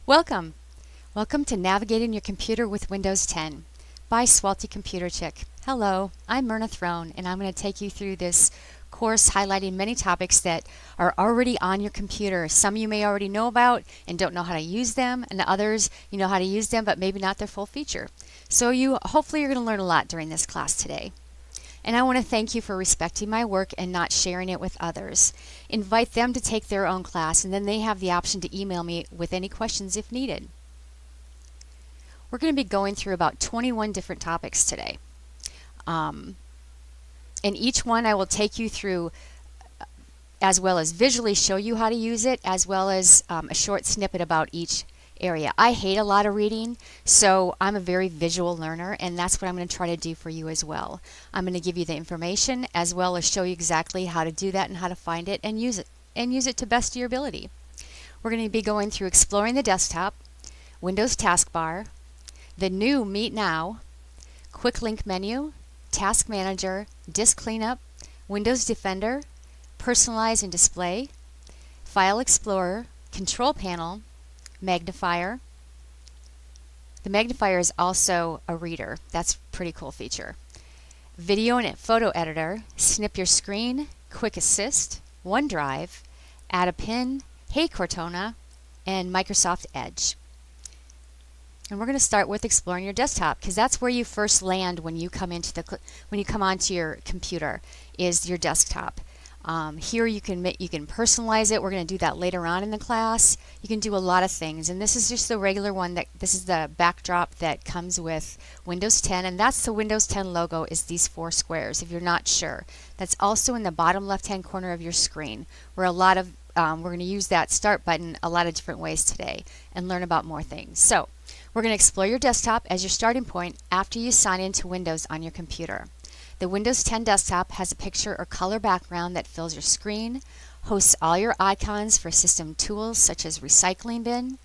Welcome! Welcome to Navigating Your Computer with Windows 10 by Swalty Computer Chick. Hello, I'm Myrna Throne, and I'm going to take you through this course highlighting many topics that are already on your computer. Some you may already know about and don't know how to use them, and others you know how to use them but maybe not their full feature. So hopefully you're going to learn a lot during this class today. And I want to thank you for respecting my work and not sharing it with others. Invite them to take their own class, and then they have the option to email me with any questions if needed. We're going to be going through about 21 different topics today. And each one I will take you through as well as visually show you how to use it, as well as a short snippet about each area. I hate a lot of reading, so I'm a very visual learner, and that's what I'm going to try to do for you as well. I'm going to give you the information as well as show you exactly how to do that and how to find it and use it to best of your ability. We're going to be going through exploring the desktop, Windows taskbar, the new Meet Now, quick link menu, task manager, disk cleanup, Windows Defender, personalize and display, file explorer, control panel, magnifier. The magnifier is also a reader. That's a pretty cool feature. Video and photo editor, snip your screen, quick assist, OneDrive, add a pin, Hey Cortana, and Microsoft Edge. And we're going to start with exploring your desktop, because that's where you first land when you come onto your computer, is your desktop. Here you can personalize it. We're going to do that later on in the class. You can do a lot of things, and this is just the regular one. This is the backdrop that comes with Windows 10, and that's the Windows 10 logo, is these 4 squares, if you're not sure. That's also in the bottom left-hand corner of your screen, where we're going to use that start button a lot of different ways today and learn about more things. So we're going to explore your desktop as your starting point after you sign into Windows on your computer. The Windows 10 desktop has a picture or color background that fills your screen, hosts all your icons for system tools such as recycling bin,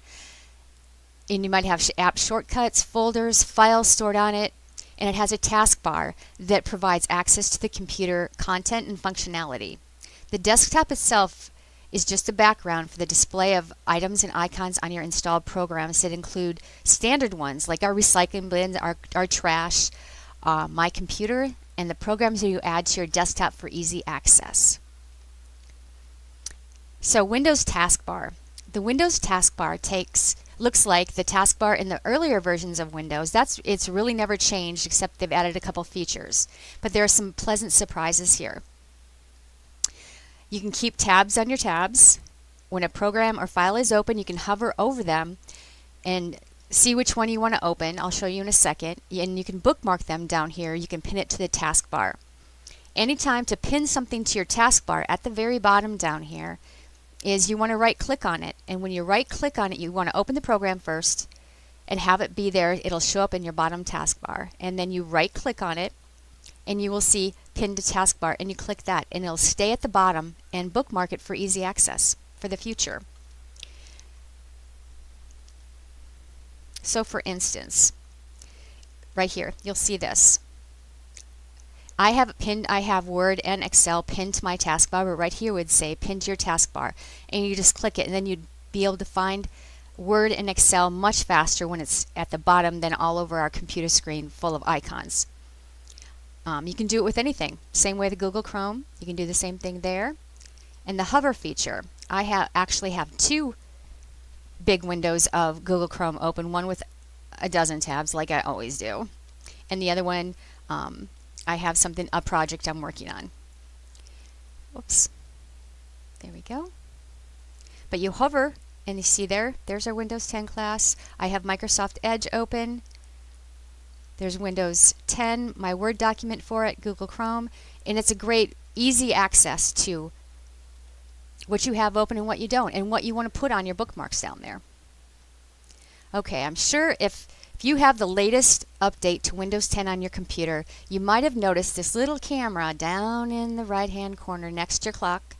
and you might have app shortcuts, folders, files stored on it, and it has a taskbar that provides access to the computer content and functionality. The desktop itself is just a background for the display of items and icons on your installed programs that include standard ones like our recycling bins, our trash, my computer, and the programs that you add to your desktop for easy access. So Windows taskbar. The Windows taskbar looks like the taskbar in the earlier versions of Windows. It's really never changed, except they've added a couple features. But there are some pleasant surprises here. You can keep tabs on your tabs. When a program or file is open, you can hover over them and see which one you want to open. I'll show you in a second. And you can bookmark them down here. You can pin it to the taskbar. Anytime to pin something to your taskbar, at the very bottom down here, is you want to right click on it. And when you right click on it, you want to open the program first and have it be there. It'll show up in your bottom taskbar. And then you right click on it and you will see pinned to taskbar, and you click that and it'll stay at the bottom and bookmark it for easy access for the future. So for instance, right here, you'll see this. I have Word and Excel pinned to my taskbar, but right here would say pin to your taskbar. And you just click it, and then you'd be able to find Word and Excel much faster when it's at the bottom than all over our computer screen full of icons. You can do it with anything. Same way the Google Chrome, you can do the same thing there. And the hover feature, I actually have 2 big windows of Google Chrome open, one with a dozen tabs like I always do, and the other one I have a project I'm working on. Whoops, there we go. But you hover and you see there's our Windows 10 class. I have Microsoft Edge open. There's Windows 10, my Word document for it, Google Chrome, and it's a great easy access to what you have open and what you don't, and what you want to put on your bookmarks down there. Okay, I'm sure if you have the latest update to Windows 10 on your computer, you might have noticed this little camera down in the right-hand corner next to your clock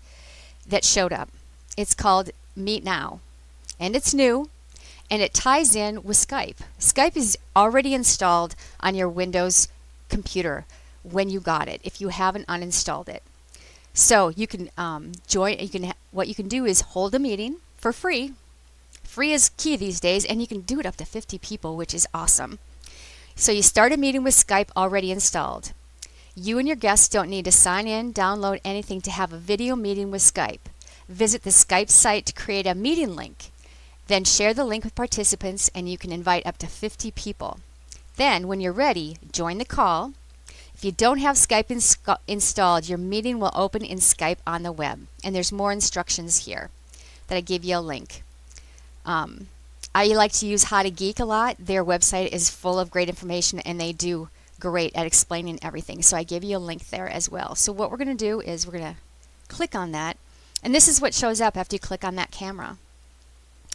that showed up. It's called Meet Now, and it's new, and it ties in with Skype. Skype is already installed on your Windows computer when you got it, if you haven't uninstalled it. So you can what you can do is hold a meeting for free free is key these days, and you can do it up to 50 people, which is awesome. So you start a meeting with Skype already installed. You and your guests don't need to sign in, download anything to have a video meeting with Skype. Visit the Skype site to create a meeting link. Then share the link with participants, and you can invite up to 50 people. Then, when you're ready, join the call. If you don't have Skype installed, your meeting will open in Skype on the web. And there's more instructions here that I give you a link. I like to use How to Geek a lot. Their website is full of great information, and they do great at explaining everything. So I give you a link there as well. So what we're going to do is we're going to click on that. And this is what shows up after you click on that camera.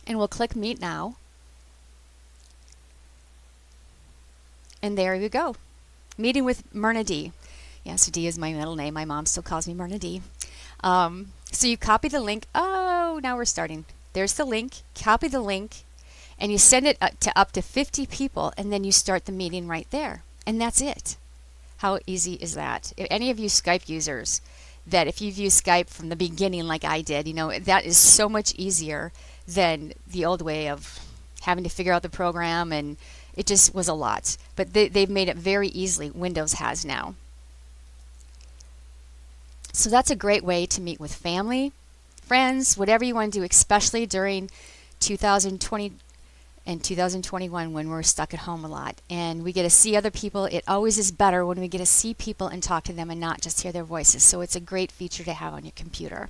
And we'll click Meet Now. And there we go. Meeting with Myrna D. Yes, D is my middle name. My mom still calls me Myrna D. So you copy the link. Oh, now we're starting. There's the link. Copy the link. And you send it up to 50 people. And then you start the meeting right there. And that's it. How easy is that? If any of you Skype users, that if you've used Skype from the beginning like I did, you know, that is so much easier than the old way of having to figure out the program, and it just was a lot. But they've made it very easily. Windows has now. So that's a great way to meet with family, friends, whatever you want to do, especially during 2020 and 2021 when we're stuck at home a lot and we get to see other people. It always is better when we get to see people and talk to them and not just hear their voices. So it's a great feature to have on your computer.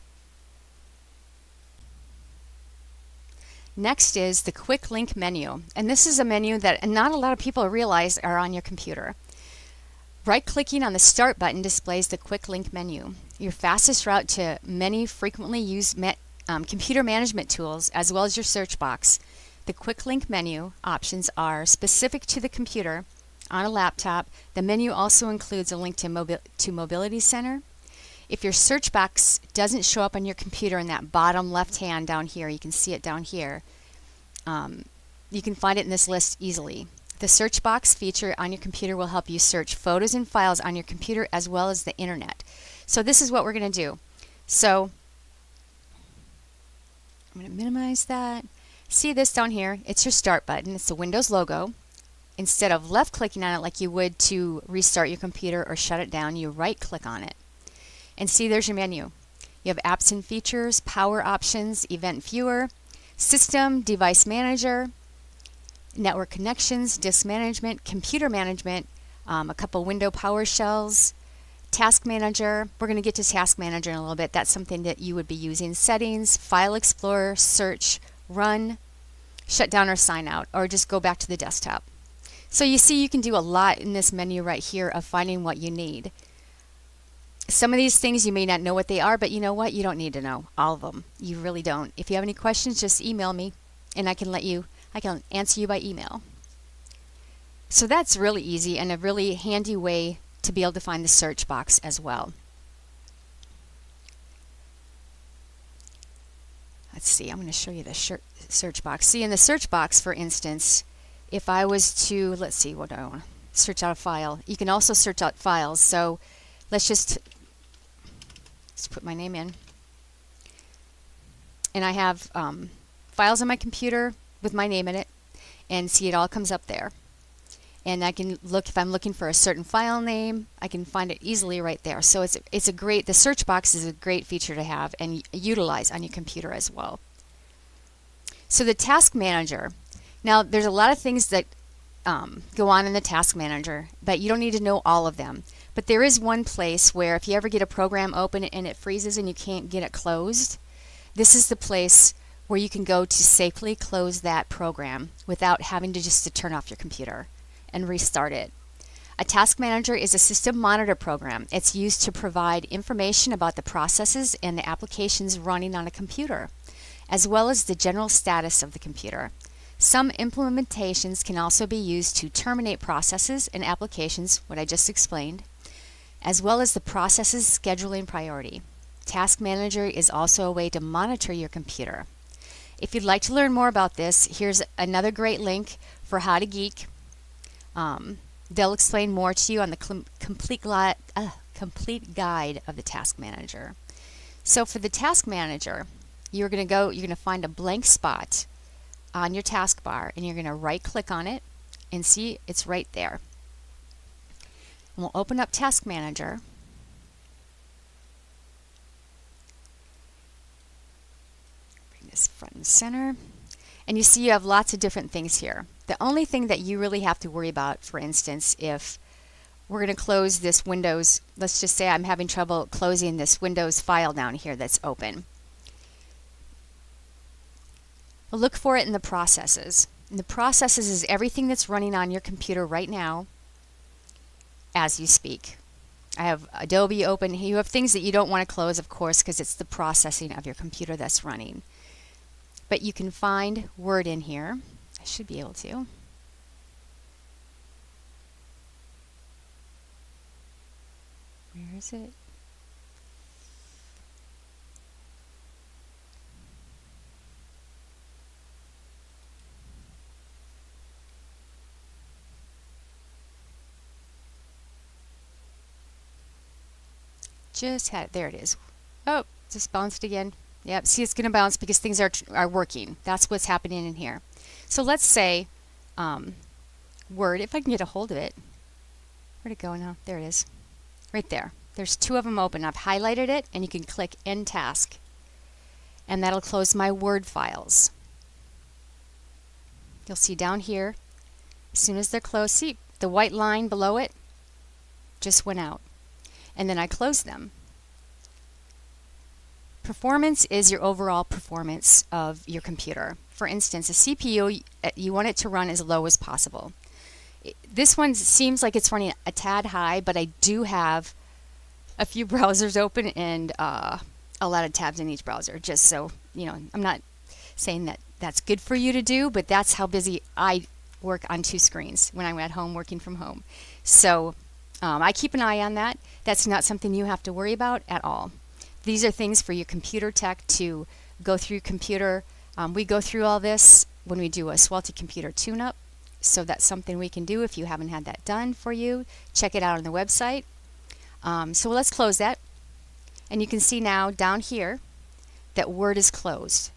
Next is the quick link menu. And this is a menu that not a lot of people realize are on your computer. Right-clicking on the Start button displays the quick link menu, your fastest route to many frequently used computer management tools, as well as your search box. The quick link menu options are specific to the computer on a laptop. The menu also includes a link to Mobility Center. If your search box doesn't show up on your computer in that bottom left hand down here, you can see it down here, you can find it in this list easily. The search box feature on your computer will help you search photos and files on your computer as well as the internet. So this is what we're going to do. So I'm going to minimize that. See this down here? It's your Start button. It's the Windows logo. Instead of left-clicking on it like you would to restart your computer or shut it down, you right-click on it. And see, there's your menu. You have Apps and Features, Power Options, Event Viewer, System, Device Manager, Network Connections, Disk Management, Computer Management, a couple window PowerShells, Task Manager. We're going to get to Task Manager in a little bit. That's something that you would be using. Settings, File Explorer, Search, Run, Shut Down or Sign Out, or just go back to the desktop. So you see you can do a lot in this menu right here of finding what you need. Some of these things you may not know what they are, but you know what? You don't need to know all of them. You really don't. If you have any questions, just email me and I can answer you by email. So that's really easy and a really handy way to be able to find the search box as well. Let's see, I'm going to show you the search box. See, in the search box, for instance, if I was to, let's see, what do I want to search out a file? You can also search out files. So let's put my name in. And I have files on my computer with my name in it. And see, it all comes up there. And I can look, if I'm looking for a certain file name, I can find it easily right there. So the search box is a great feature to have and utilize on your computer as well. So the Task Manager. Now, there's a lot of things that go on in the Task Manager, but you don't need to know all of them. But there is one place where if you ever get a program open and it freezes and you can't get it closed, this is the place where you can go to safely close that program without having to just turn off your computer and restart it. A Task Manager is a system monitor program. It's used to provide information about the processes and the applications running on a computer, as well as the general status of the computer. Some implementations can also be used to terminate processes and applications, what I just explained, as well as the process's scheduling priority. Task Manager is also a way to monitor your computer. If you'd like to learn more about this, here's another great link for How to Geek. They'll explain more to you on the complete guide of the Task Manager. So for the Task Manager, you're going to find a blank spot on your taskbar, and you're going to right click on it and see it's right there. And we'll open up Task Manager. Bring this front and center. And you see you have lots of different things here. The only thing that you really have to worry about, for instance, if we're going to close this Windows, let's just say I'm having trouble closing this Windows file down here that's open. We'll look for it in the processes. And the processes is everything that's running on your computer right now as you speak. I have Adobe open. You have things that you don't want to close, of course, because it's the processing of your computer that's running. But you can find Word in here. I should be able to. Where is it? Just had it. There it is. Oh, just bounced again. Yep, see, it's going to bounce because things are working. That's what's happening in here. So let's say Word, if I can get a hold of it. Where'd it go now? There it is. Right there. There's two of them open. I've highlighted it, and you can click End Task. And that'll close my Word files. You'll see down here, as soon as they're closed, see the white line below it just went out. And then I close them. Performance is your overall performance of your computer. For instance, a CPU, you want it to run as low as possible. This one seems like it's running a tad high, but I do have a few browsers open and a lot of tabs in each browser, just so you know. I'm not saying that that's good for you to do, but that's how busy I work on two screens when I'm at home working from home. So I keep an eye on that. That's not something you have to worry about at all. These are things for your computer tech to go through computer. We go through all this when we do a Swelty computer tune-up. So that's something we can do if you haven't had that done for you. Check it out on the website. So let's close that. And you can see now down here that Word is closed.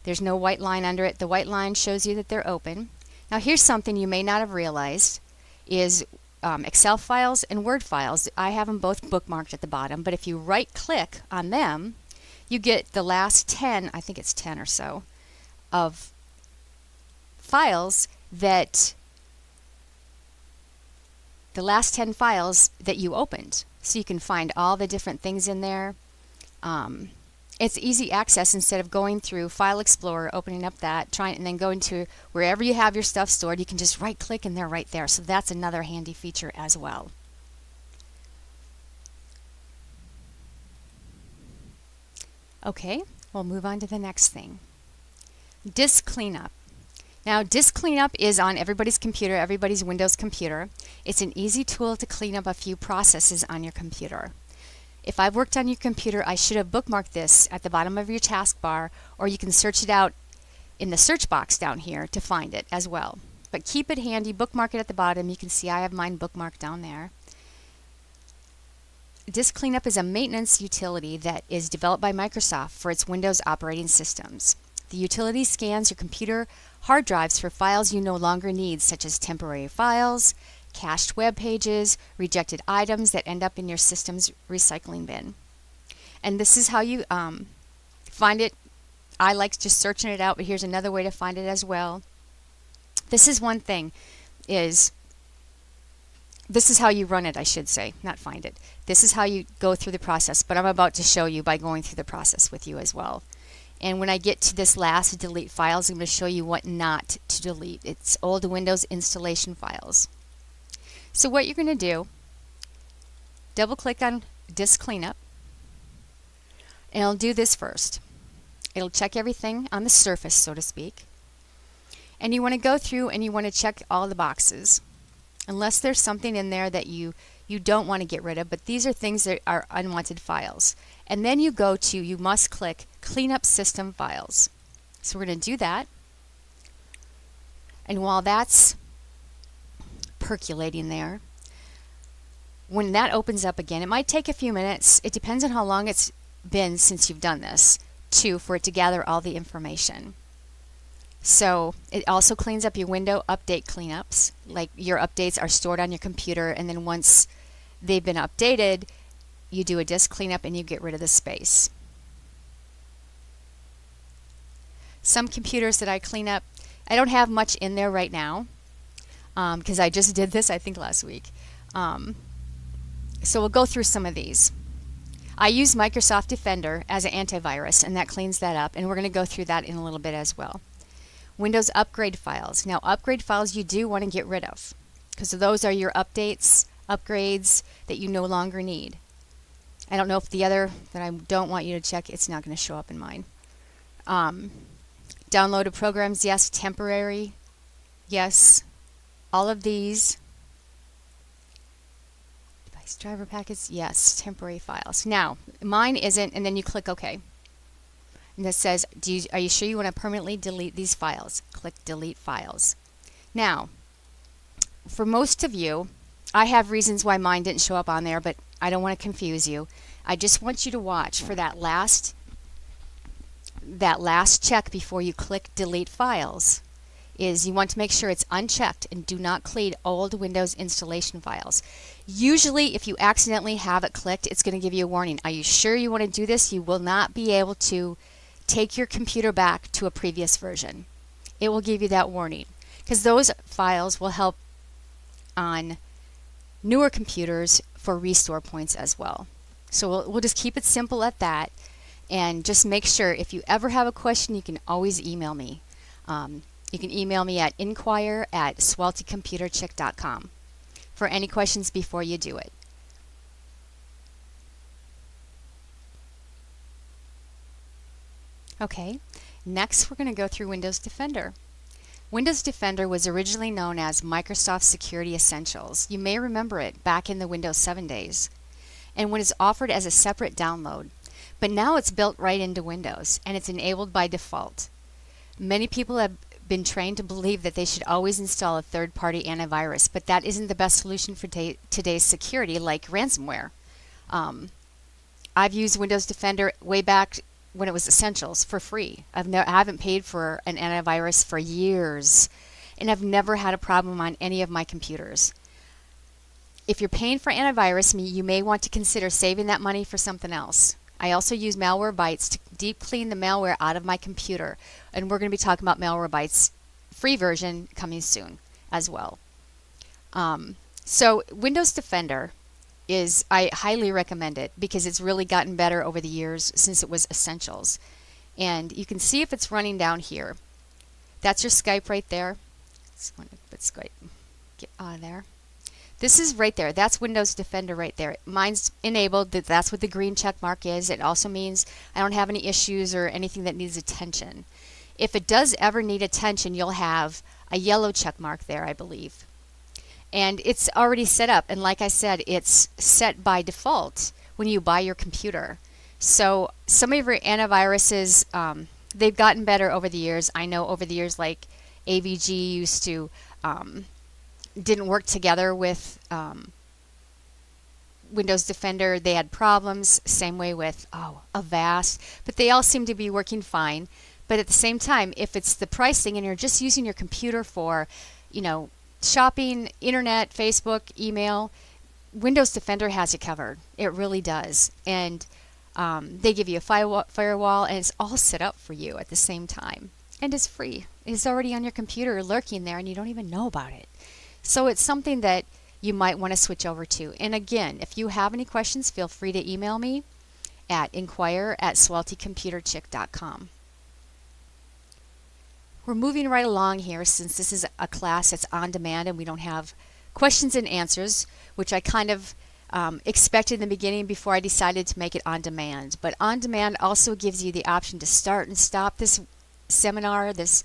There's no white line under it. The white line shows you that they're open. Now here's something you may not have realized is Excel files and Word files. I have them both bookmarked at the bottom, but if you right click on them, you get the last 10, I think it's 10 or so, of files that, the last 10 files that you opened. So you can find all the different things in there. It's easy access instead of going through File Explorer, opening up that, and then going to wherever you have your stuff stored. You can just right click and they're right there. So that's another handy feature as well. Okay, we'll move on to the next thing. Disk cleanup. Now, disk cleanup is on everybody's computer, everybody's Windows computer. It's an easy tool to clean up a few processes on your computer. If I've worked on your computer, I should have bookmarked this at the bottom of your taskbar, or you can search it out in the search box down here to find it as well. But keep it handy, bookmark it at the bottom. You can see I have mine bookmarked down there. Disk Cleanup is a maintenance utility that is developed by Microsoft for its Windows operating systems. The utility scans your computer hard drives for files you no longer need, such as temporary files, cached web pages, rejected items that end up in your system's recycling bin. And this is how you find it. I like just searching it out, but here's another way to find it as well. This is one thing, this is how you run it, I should say, not find it. This is how you go through the process, but I'm about to show you by going through the process with you as well. And when I get to this last delete files, I'm going to show you what not to delete. It's old Windows installation files. So what you're going to do, double click on Disk Cleanup, and it'll do this first. It'll check everything on the surface, so to speak. And you want to go through and you want to check all the boxes. Unless there's something in there that you don't want to get rid of, but these are things that are unwanted files. And then you must click Clean Up System Files. So we're going to do that. And while that's percolating there, when that opens up again, it might take a few minutes. It depends on how long it's been since you've done this, for it to gather all the information. So it also cleans up your window update cleanups, like your updates are stored on your computer, and then once they've been updated, you do a disk cleanup and you get rid of the space. Some computers that I clean up, I don't have much in there right now because I just did this, I think, last week. So we'll go through some of these. I use Microsoft Defender as an antivirus, and that cleans that up, and we're going to go through that in a little bit as well. Windows upgrade files. Now, upgrade files you do want to get rid of because those are your updates, upgrades that you no longer need. I don't know if the other that I don't want you to check, it's not going to show up in mine. Downloaded programs, yes. Temporary, yes. All of these. Device driver packets, yes. Temporary files. Now, mine isn't, and then you click OK. And this says, are you sure you want to permanently delete these files? Click Delete Files. Now, for most of you, I have reasons why mine didn't show up on there, but I don't want to confuse you. I just want you to watch for that last check before you click Delete Files. Is you want to make sure it's unchecked and do not delete old Windows installation files. Usually, if you accidentally have it clicked, it's going to give you a warning. Are you sure you want to do this? You will not be able to take your computer back to a previous version. It will give you that warning because those files will help on newer computers for restore points as well. So we'll just keep it simple at that, and just make sure if you ever have a question, you can always email me. You can email me at inquire@swaltycomputerchick.com for any questions before you do it. Okay, next we're going to go through Windows Defender. Windows Defender was originally known as Microsoft Security Essentials. You may remember it back in the Windows 7 days, and when it's offered as a separate download. But now it's built right into Windows, and it's enabled by default. Many people have been trained to believe that they should always install a third-party antivirus, but that isn't the best solution for today's security, like ransomware. I've used Windows Defender way back when it was Essentials for free. I haven't paid for an antivirus for years, and I've never had a problem on any of my computers. If you're paying for antivirus, you may want to consider saving that money for something else. I also use Malwarebytes to deep clean the malware out of my computer, and we're going to be talking about Malwarebytes free version coming soon as well. So Windows Defender I highly recommend it because it's really gotten better over the years since it was Essentials. And you can see if it's running down here. That's your Skype right there. Just want to put Skype, get out of there. This is right there. That's Windows Defender right there. Mine's enabled. That's what the green check mark is. It also means I don't have any issues or anything that needs attention. If it does ever need attention, you'll have a yellow check mark there, I believe. And it's already set up. And like I said, it's set by default when you buy your computer. So some of your antiviruses, they've gotten better over the years. I know over the years, like AVG used to didn't work together with Windows Defender. They had problems. Same way with Avast. But they all seem to be working fine. But at the same time, if it's the pricing and you're just using your computer for, shopping, internet, Facebook, email, Windows Defender has you covered. It really does. And they give you a firewall, and it's all set up for you at the same time. And it's free. It's already on your computer lurking there, and you don't even know about it. So it's something that you might want to switch over to. And again, if you have any questions, feel free to email me at inquire@swaltycomputerchick.com. We're moving right along here since this is a class that's on demand and we don't have questions and answers, which I kind of expected in the beginning before I decided to make it on demand. But on demand also gives you the option to start and stop this seminar, this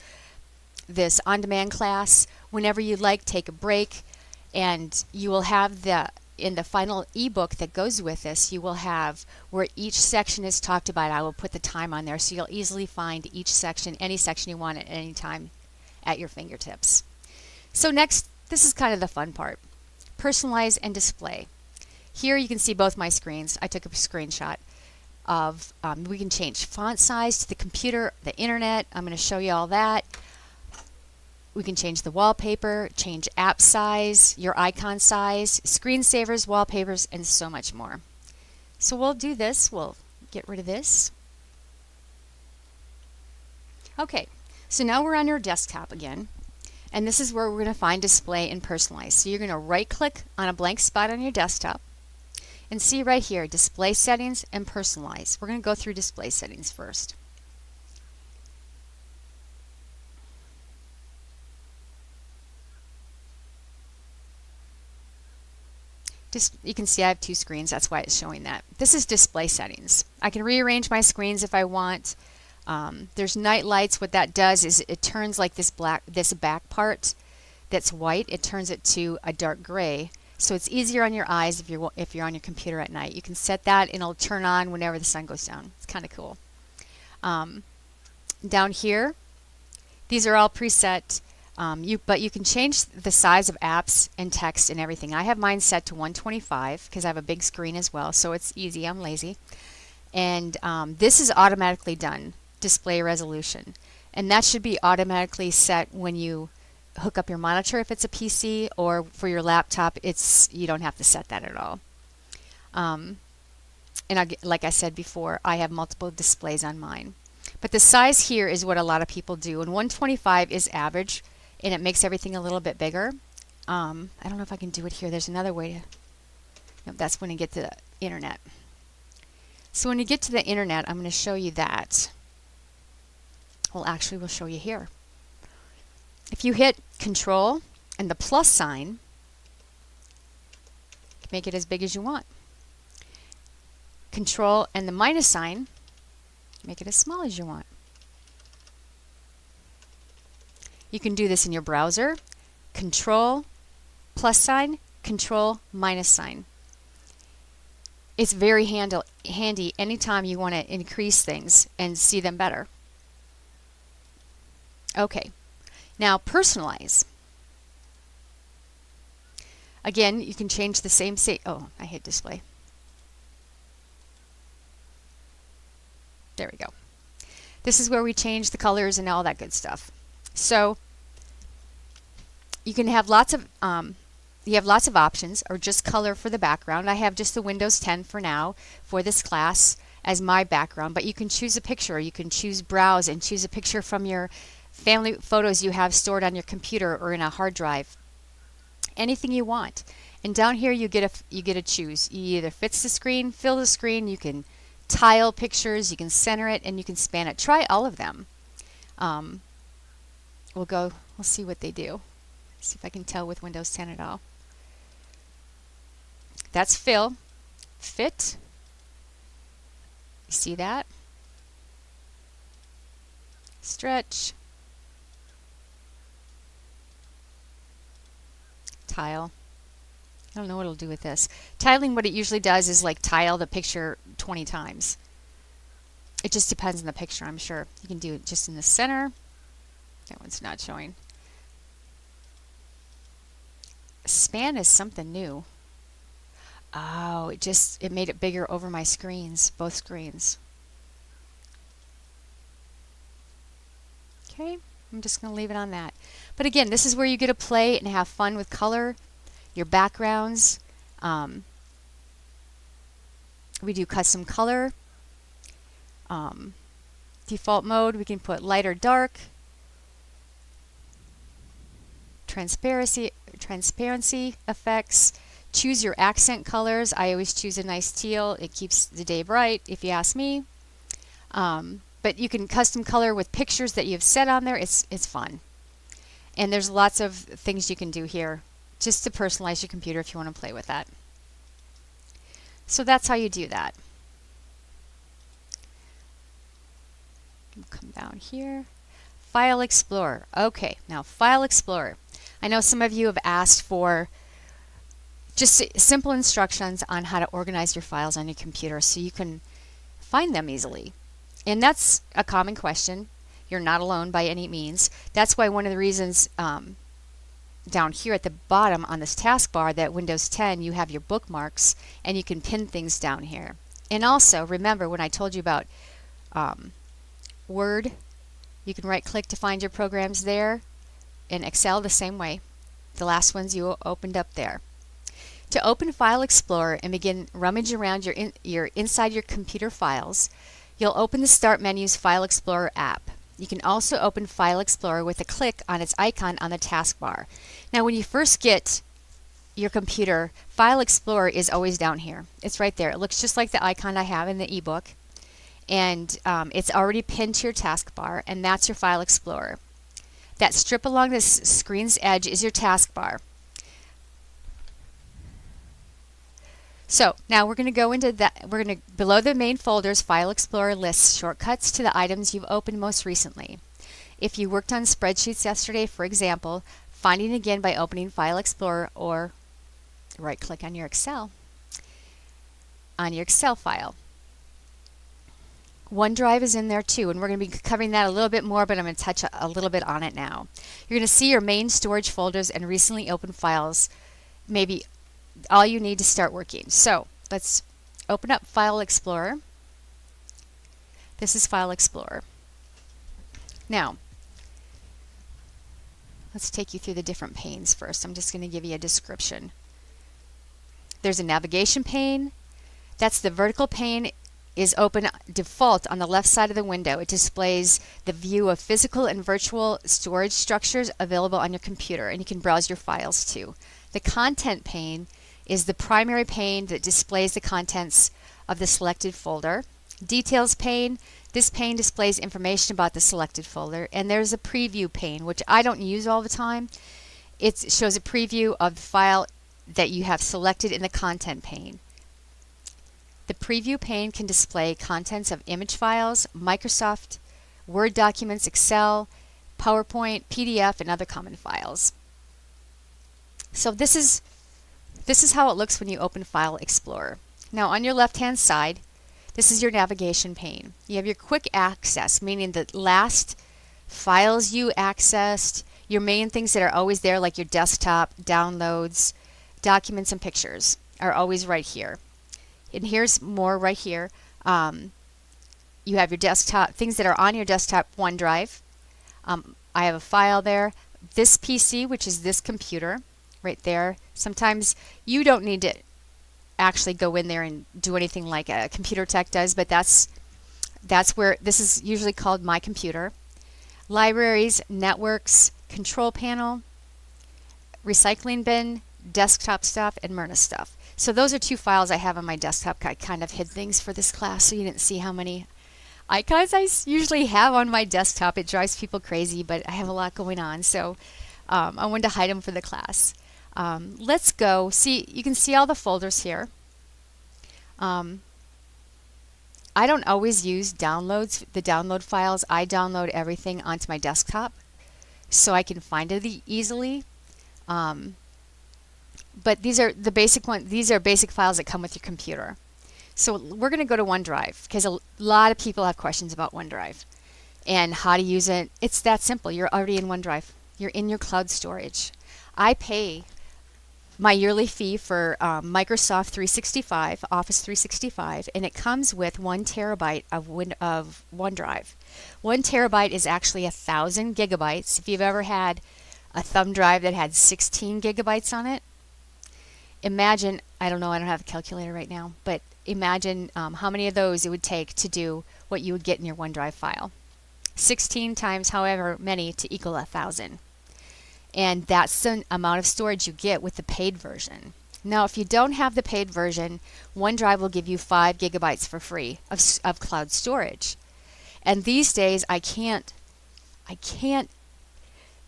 on-demand class whenever you like. Take a break, and you will have in the final ebook that goes with this, you will have where each section is talked about. I will put the time on there so you'll easily find each section, any section you want at any time at your fingertips. So next, this is kind of the fun part. Personalize and display. Here you can see both my screens. I took a screenshot of, we can change font size to the computer, the internet. I'm going to show you all that. We can change the wallpaper, change app size, your icon size, screensavers, wallpapers, and so much more. So we'll do this. We'll get rid of this. Okay, so now we're on your desktop again. And this is where we're going to find Display and Personalize. So you're going to right-click on a blank spot on your desktop and see right here, Display Settings and Personalize. We're going to go through Display Settings first. You can see I have two screens, that's why it's showing that. This is Display Settings. I can rearrange my screens if I want. There's night lights. What that does is it turns like this back part that's white, it turns it to a dark gray. So it's easier on your eyes if you're on your computer at night. You can set that and it'll turn on whenever the sun goes down. It's kind of cool. Down here, these are all preset. But you can change the size of apps and text and everything. I have mine set to 125 because I have a big screen as well, so it's easy. I'm lazy. And this is automatically done, display resolution. And that should be automatically set when you hook up your monitor if it's a PC, or for your laptop, you don't have to set that at all. Like I said before, I have multiple displays on mine. But the size here is what a lot of people do, and 125 is average. And it makes everything a little bit bigger. I don't know if I can do it here. There's another way to... No, that's when you get to the internet. So when you get to the internet, I'm going to show you that. Well, actually, we'll show you here. If you hit Control and the plus sign, make it as big as you want. Control and the minus sign, make it as small as you want. You can do this in your browser. Control, plus sign, Control, minus sign. It's very handy anytime you want to increase things and see them better. Okay, now personalize. Again, you can change the same oh, I hit display. There we go. This is where we change the colors and all that good stuff. So you can have lots of options, or just color for the background. I have just the Windows 10 for now for this class as my background, but you can choose a picture. You can choose browse and choose a picture from your family photos you have stored on your computer or in a hard drive. Anything you want. And down here you get to choose. You either fits the screen, fill the screen, you can tile pictures, you can center it, and you can span it. Try all of them. We'll see what they do. See if I can tell with Windows 10 at all. That's fill, fit. You see that? Stretch, tile. I don't know what it'll do with this. Tiling, what it usually does is like tile the picture 20 times. It just depends on the picture, I'm sure. You can do it just in the center. That one's not showing. Span is something new. Oh, it made it bigger over my screens, both screens. Okay, I'm just going to leave it on that. But again, this is where you get to play and have fun with color, your backgrounds. We do custom color. Default mode, we can put light or dark. Transparency effects. Choose your accent colors. I always choose a nice teal. It keeps the day bright, if you ask me. But you can custom color with pictures that you've set on there. It's fun. And there's lots of things you can do here just to personalize your computer if you want to play with that. So that's how you do that. Come down here. File Explorer. Okay, now File Explorer. I know some of you have asked for just simple instructions on how to organize your files on your computer so you can find them easily. And that's a common question. You're not alone by any means. That's why one of the reasons down here at the bottom on this taskbar that Windows 10 you have your bookmarks and you can pin things down here. And also remember when I told you about Word, you can right click to find your programs there. in Excel the same way. The last ones you opened up there. To open File Explorer and begin rummaging around inside your computer files, you'll open the Start menu's File Explorer app. You can also open File Explorer with a click on its icon on the taskbar. Now when you first get your computer, File Explorer is always down here. It's right there. It looks just like the icon I have in the ebook, and it's already pinned to your taskbar, and that's your File Explorer. That strip along this screen's edge is your taskbar. So now we're going to go into that. We're going to, below the main folders, File Explorer lists shortcuts to the items you've opened most recently. If you worked on spreadsheets yesterday, for example, finding again by opening File Explorer or right-click on your Excel file. OneDrive is in there too, and we're going to be covering that a little bit more, but I'm going to touch a little bit on it now. You're going to see your main storage folders and recently opened files, maybe all you need to start working. So let's open up File Explorer. This is File Explorer. Now, let's take you through the different panes first. I'm just going to give you a description. There's a navigation pane. That's the vertical pane, is open default on the left side of the window. It displays the view of physical and virtual storage structures available on your computer, and you can browse your files too. The content pane is the primary pane that displays the contents of the selected folder. Details pane, this pane displays information about the selected folder, and there's a preview pane, which I don't use all the time. It shows a preview of the file that you have selected in the content pane. The preview pane can display contents of image files, Microsoft, Word documents, Excel, PowerPoint, PDF, and other common files. So this is how it looks when you open File Explorer. Now on your left-hand side, this is your navigation pane. You have your quick access, meaning the last files you accessed, your main things that are always there, like your desktop, downloads, documents, and pictures are always right here. And here's more right here. You have your desktop, things that are on your desktop, OneDrive. I have a file there. This PC, which is this computer, right there. Sometimes you don't need to actually go in there and do anything like a computer tech does, but that's where this is usually called My Computer. Libraries, networks, control panel, recycling bin, desktop stuff, and Myrna stuff. So those are two files I have on my desktop. I kind of hid things for this class so you didn't see how many icons I usually have on my desktop. It drives people crazy, but I have a lot going on, so I wanted to hide them for the class. Let's go see. You can see all the folders here. I don't always use downloads, the download files. I download everything onto my desktop so I can find it easily. But these are the basic ones. These are basic files that come with your computer. So we're going to go to OneDrive because a lot of people have questions about OneDrive and how to use it. It's that simple. You're already in OneDrive. You're in your cloud storage. I pay my yearly fee for Microsoft 365, Office 365, and it comes with 1 terabyte of OneDrive. 1 terabyte is actually 1,000 gigabytes. If you've ever had a thumb drive that had 16 gigabytes on it, imagine, I don't know, I don't have a calculator right now, but imagine how many of those it would take to do what you would get in your OneDrive file. 16 times however many to equal 1,000. And that's the amount of storage you get with the paid version. Now, if you don't have the paid version, OneDrive will give you 5 gigabytes for free of cloud storage. And these days, I can't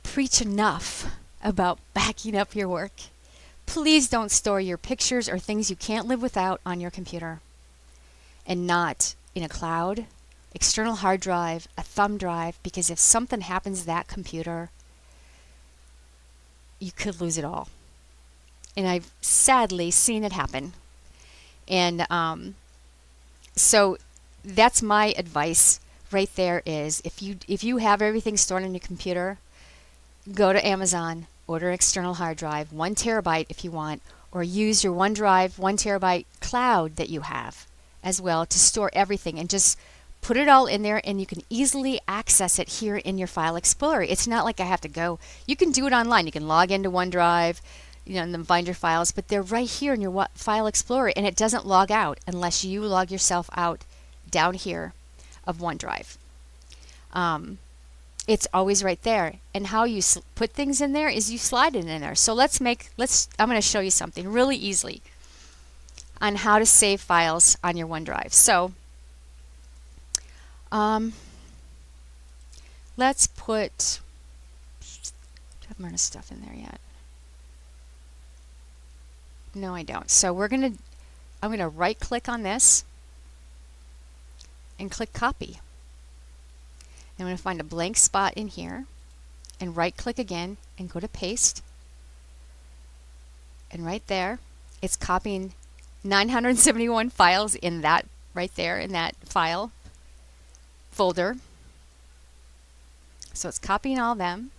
preach enough about backing up your work. Please don't store your pictures or things you can't live without on your computer, and not in a cloud, external hard drive, a thumb drive, because if something happens to that computer, you could lose it all. And I've sadly seen it happen. And so that's my advice right there is if you have everything stored on your computer, go to Amazon, order an external hard drive, 1 terabyte if you want, or use your OneDrive 1 terabyte cloud that you have as well to store everything, and just put it all in there, and you can easily access it here in your File Explorer. It's not like I have to go. You can do it online. You can log into OneDrive, and then find your files, but they're right here in your File Explorer, and it doesn't log out unless you log yourself out down here of OneDrive. It's always right there, and how you put things in there is you slide it in there. So I'm going to show you something really easily on how to save files on your OneDrive. So let's put, do I have Myrna's stuff in there yet? No, I don't. So I'm going to right click on this and click copy. I'm going to find a blank spot in here and right click again and go to paste. And right there, it's copying 971 files in that right there in that file folder. So it's copying all them,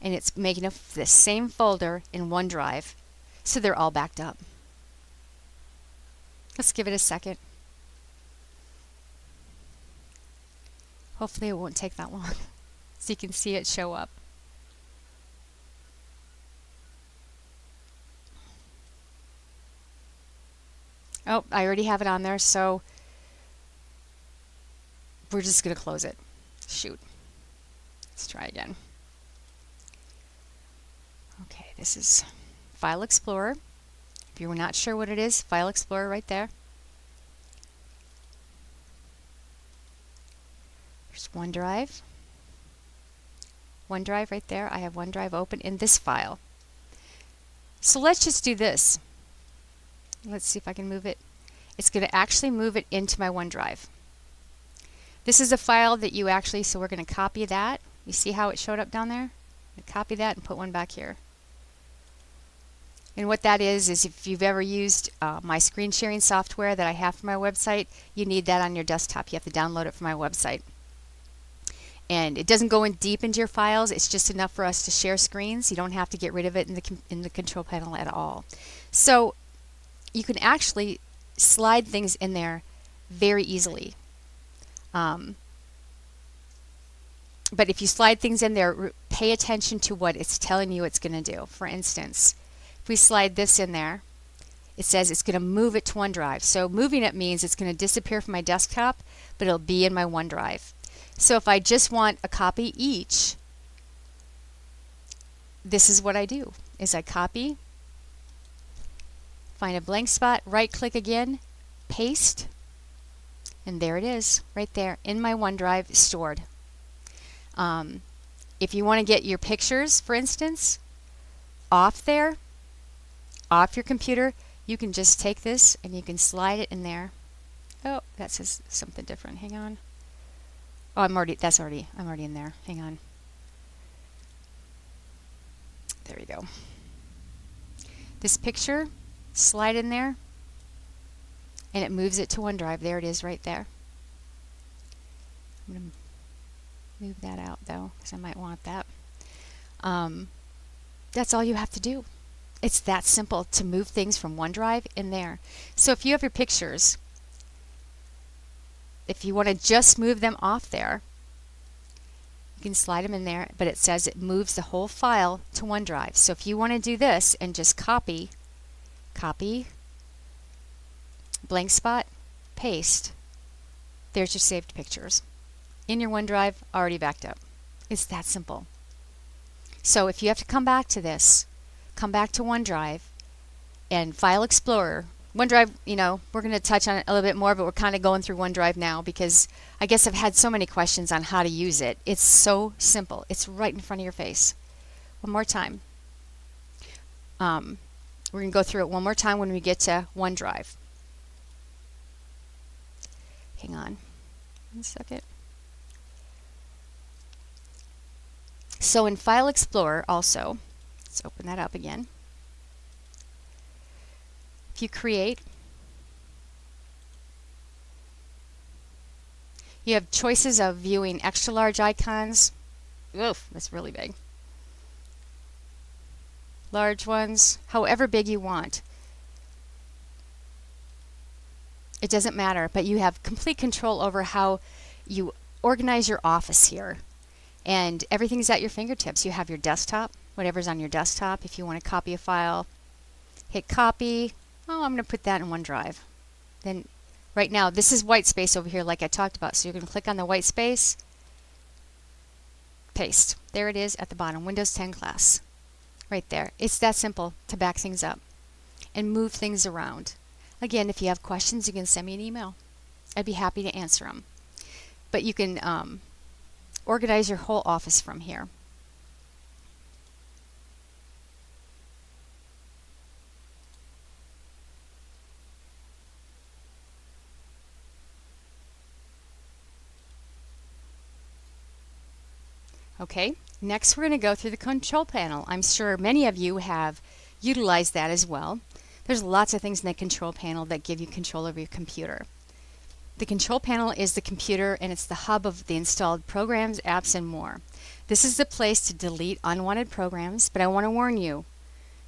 and it's making the same folder in OneDrive, so they're all backed up. Let's give it a second. Hopefully it won't take that long, so you can see it show up. Oh, I already have it on there, so we're just going to close it. Shoot. Let's try again. Okay, this is File Explorer. If you were not sure what it is, File Explorer right there. There's OneDrive. OneDrive right there. I have OneDrive open in this file. So let's just do this. Let's see if I can move it. It's going to actually move it into my OneDrive. This is a file that you actually, so we're going to copy that. You see how it showed up down there? Copy that and put one back here. And what that is if you've ever used my screen sharing software that I have for my website, you need that on your desktop. You have to download it from my website. And it doesn't go in deep into your files. It's just enough for us to share screens. You don't have to get rid of it in the control panel at all. So you can actually slide things in there very easily. But if you slide things in there, pay attention to what it's telling you it's going to do. For instance, if we slide this in there, it says it's going to move it to OneDrive. So moving it means it's going to disappear from my desktop, but it'll be in my OneDrive. So if I just want a copy each, this is what I do, is I copy, find a blank spot, right click again, paste, and there it is, right there in my OneDrive stored. If you want to get your pictures, for instance, off there, off your computer, you can just take this and you can slide it in there. Oh, that says something different. Hang on. Oh, I'm already in there. Hang on. There we go. This picture, slide in there, and it moves it to OneDrive. There it is right there. I'm going to move that out though, because I might want that. That's all you have to do. It's that simple to move things from OneDrive in there. So if you have your pictures, if you want to just move them off there, you can slide them in there, but it says it moves the whole file to OneDrive. So if you want to do this and just copy, blank spot, paste, there's your saved pictures in your OneDrive, already backed up. It's that simple. So if you have to come back to this, come back to OneDrive and File Explorer. OneDrive, we're going to touch on it a little bit more, but we're kind of going through OneDrive now because I guess I've had so many questions on how to use it. It's so simple. It's right in front of your face. One more time. We're going to go through it one more time when we get to OneDrive. Hang on 1 second. So in File Explorer also, let's open that up again. If you create, you have choices of viewing extra large icons. Oof, that's really big. Large ones, however big you want. It doesn't matter, but you have complete control over how you organize your office here. And everything's at your fingertips. You have your desktop, whatever's on your desktop. If you want to copy a file, hit copy. Oh, I'm going to put that in OneDrive. Then right now, this is white space over here like I talked about. So you're going to click on the white space, paste. There it is at the bottom, Windows 10 class. Right there. It's that simple to back things up and move things around. Again, if you have questions, you can send me an email. I'd be happy to answer them. But you can organize your whole office from here. Okay, next we're going to go through the control panel. I'm sure many of you have utilized that as well. There's lots of things in the control panel that give you control over your computer. The control panel is the computer, and it's the hub of the installed programs, apps, and more. This is the place to delete unwanted programs, but I want to warn you,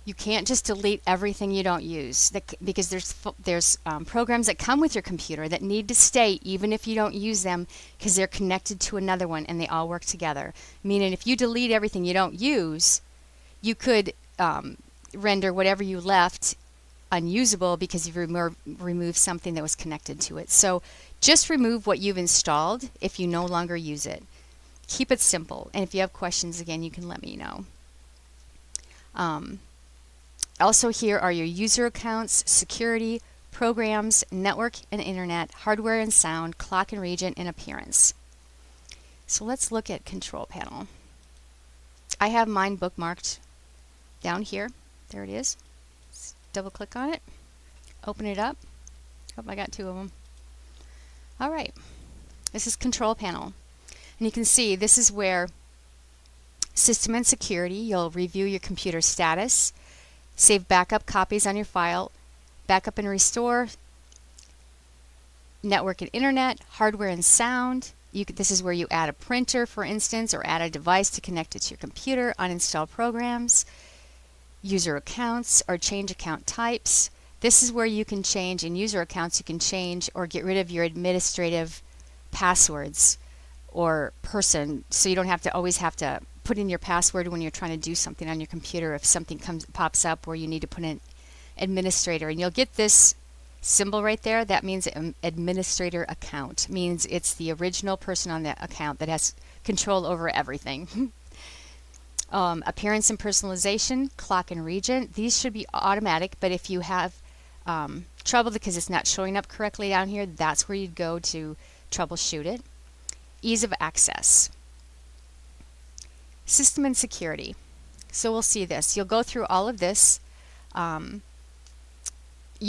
you can't just delete everything you don't use, because there's programs that come with your computer that need to stay even if you don't use them, because they're connected to another one and they all work together. Meaning if you delete everything you don't use, you could render whatever you left unusable because you've removed something that was connected to it. So just remove what you've installed if you no longer use it. Keep it simple, and if you have questions, again, you can let me know. Also here are your user accounts, security, programs, network and internet, hardware and sound, clock and region, and appearance. So let's look at control panel. I have mine bookmarked down here. There it is. Let's double click on it. Open it up. Oh, I got two of them. All right. This is control panel. And you can see this is where system and security, you'll review your computer status, save backup copies on your file, backup and restore, network and internet, hardware and sound. This is where you add a printer, for instance, or add a device to connect it to your computer, uninstall programs, user accounts, or change account types. This is where you can change, in user accounts, you can change or get rid of your administrative passwords or person, so you don't have to always have to put in your password when you're trying to do something on your computer if something pops up where you need to put in administrator. And you'll get this symbol right there. That means administrator account. Means it's the original person on the account that has control over everything. Appearance and personalization, clock and region. These should be automatic, but if you have trouble because it's not showing up correctly down here, that's where you'd go to troubleshoot it. Ease of access. System and security. So we'll see this. You'll go through all of this. You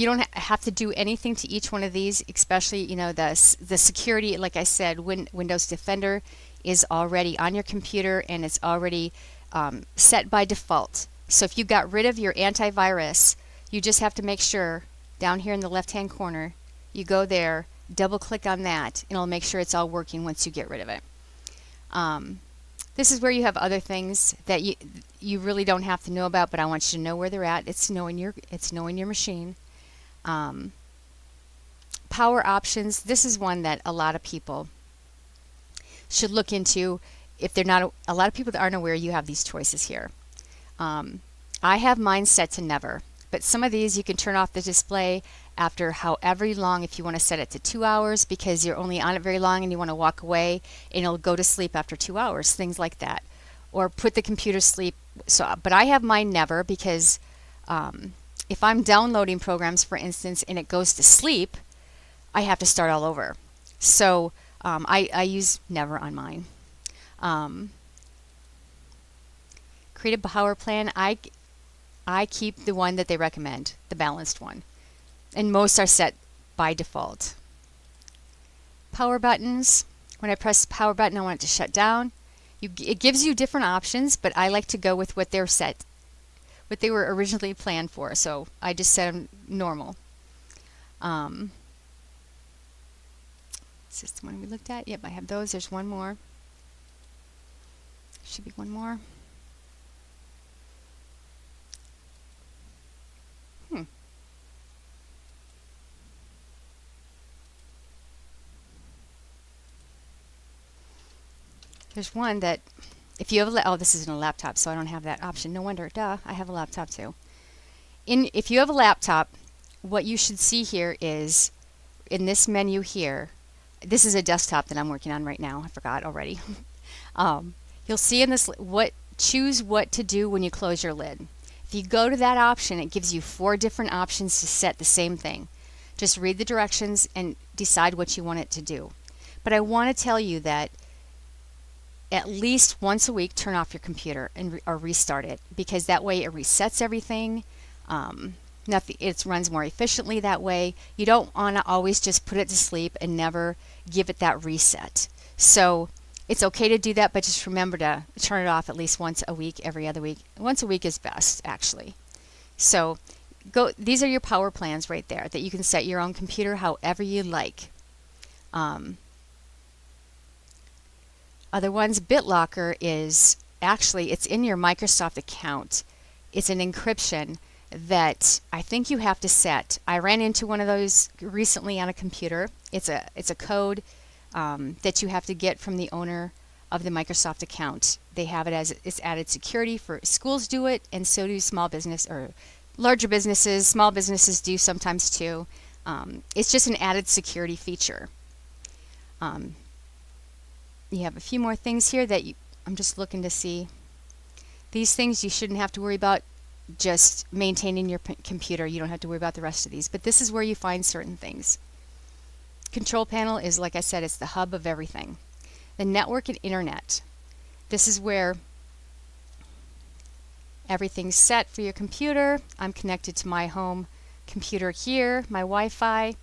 don't have to do anything to each one of these, especially, you know, the security. Like I said, Windows Defender is already on your computer and it's already set by default. So if you got rid of your antivirus, you just have to make sure down here in the left-hand corner, you go there, double click on that, and it'll make sure it's all working once you get rid of it. This is where you have other things that you really don't have to know about, but I want you to know where they're at. It's knowing your machine. Power options. This is one that a lot of people should look into. If they're not, a lot of people that aren't aware, you have these choices here. I have mine set to never, but some of these you can turn off the display after however long, if you want to set it to 2 hours because you're only on it very long and you want to walk away and it'll go to sleep after 2 hours, things like that. Or put the computer sleep. So, but I have mine never because if I'm downloading programs, for instance, and it goes to sleep, I have to start all over. So I use never on mine. Create a power plan. I keep the one that they recommend, the balanced one. And most are set by default. Power buttons. When I press the power button, I want it to shut down. It gives you different options, but I like to go with what they're set, what they were originally planned for. So I just set them normal. Is this the one we looked at? Yep, I have those. There's one more. Should be one more. There's one that if you have oh, this isn't a laptop, so I don't have that option. No wonder, duh, I have a laptop too. If you have a laptop, what you should see here is in this menu here. This is a desktop that I'm working on right now. I forgot already. You'll see in this choose what to do when you close your lid. If you go to that option, it gives you 4 different options to set the same thing. Just read the directions and decide what you want it to do. But I want to tell you that at least once a week, turn off your computer and or restart it, because that way it resets everything. It runs more efficiently that way. You don't want to always just put it to sleep and never give it that reset. So it's okay to do that, but just remember to turn it off at least once a week, every other week. Once a week is best, actually. So these are your power plans right there that you can set your own computer however you like. Other ones, BitLocker is actually, it's in your Microsoft account. It's an encryption that I think you have to set. I ran into one of those recently on a computer. It's a code that you have to get from the owner of the Microsoft account. They have it as it's added security for schools do it, and so do small business or larger businesses. Small businesses do sometimes too. It's just an added security feature. You have a few more things here that I'm just looking to see. These things you shouldn't have to worry about just maintaining your computer. You don't have to worry about the rest of these, but this is where you find certain things. Control panel is, like I said, it's the hub of everything. The network and internet. This is where everything's set for your computer. I'm connected to my home computer here, my Wi-Fi.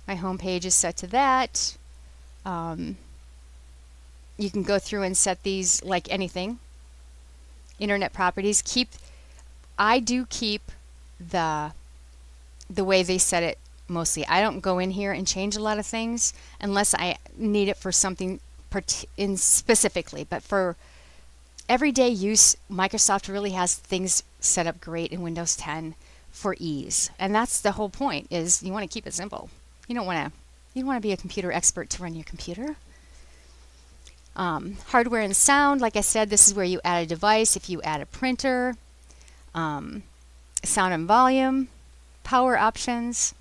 My home page is set to that. You can go through and set these like anything. Internet properties. I do keep the way they set it mostly. I don't go in here and change a lot of things unless I need it for something specifically. But for everyday use, Microsoft really has things set up great in Windows 10 for ease. And that's the whole point, is you want to keep it simple. You don't want to be a computer expert to run your computer. Hardware and sound, like I said, this is where you add a device. If you add a printer, sound and volume, power options.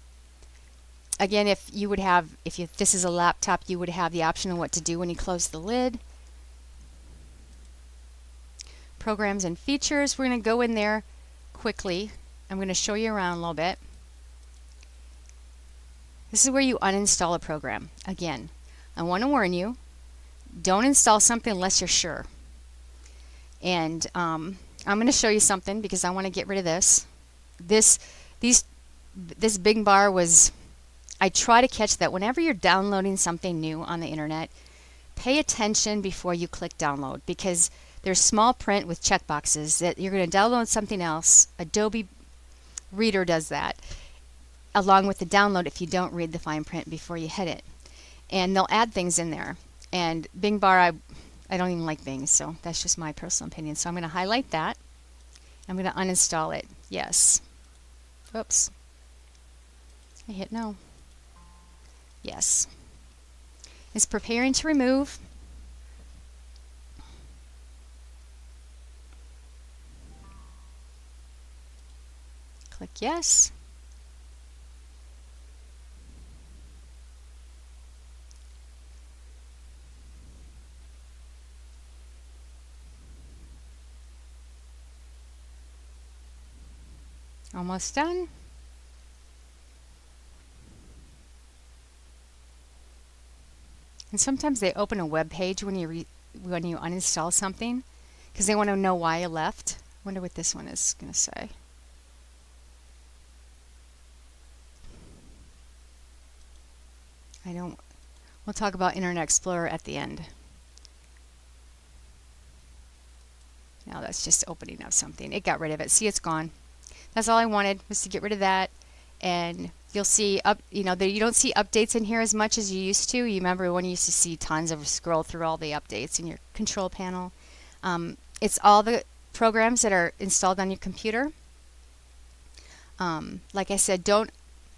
Again, if this is a laptop, you would have the option of what to do when you close the lid. Programs and features, we're going to go in there quickly. I'm going to show you around a little bit. This is where you uninstall a program. Again, I want to warn you, don't install something unless you're sure. And I'm going to show you something because I want to get rid of this. This big bar was, I try to catch that whenever you're downloading something new on the internet, pay attention before you click download, because there's small print with checkboxes that you're going to download something else. Adobe Reader does that along with the download if you don't read the fine print before you hit it. And they'll add things in there. And Bing bar, I don't even like Bing, so that's just my personal opinion. So I'm going to highlight that. I'm going to uninstall it. Yes. Oops. I hit no. Yes. It's preparing to remove. Click yes. Almost done. And sometimes they open a web page when you uninstall something because they want to know why you left. Wonder what this one is going to say. We'll talk about Internet Explorer at the end. Now that's just opening up something. It got rid of it. See, it's gone. That's all I wanted, was to get rid of that. And you'll see you don't see updates in here as much as you used to. You remember when you used to see tons of scroll through all the updates in your control panel. It's all the programs that are installed on your computer. Like I said, don't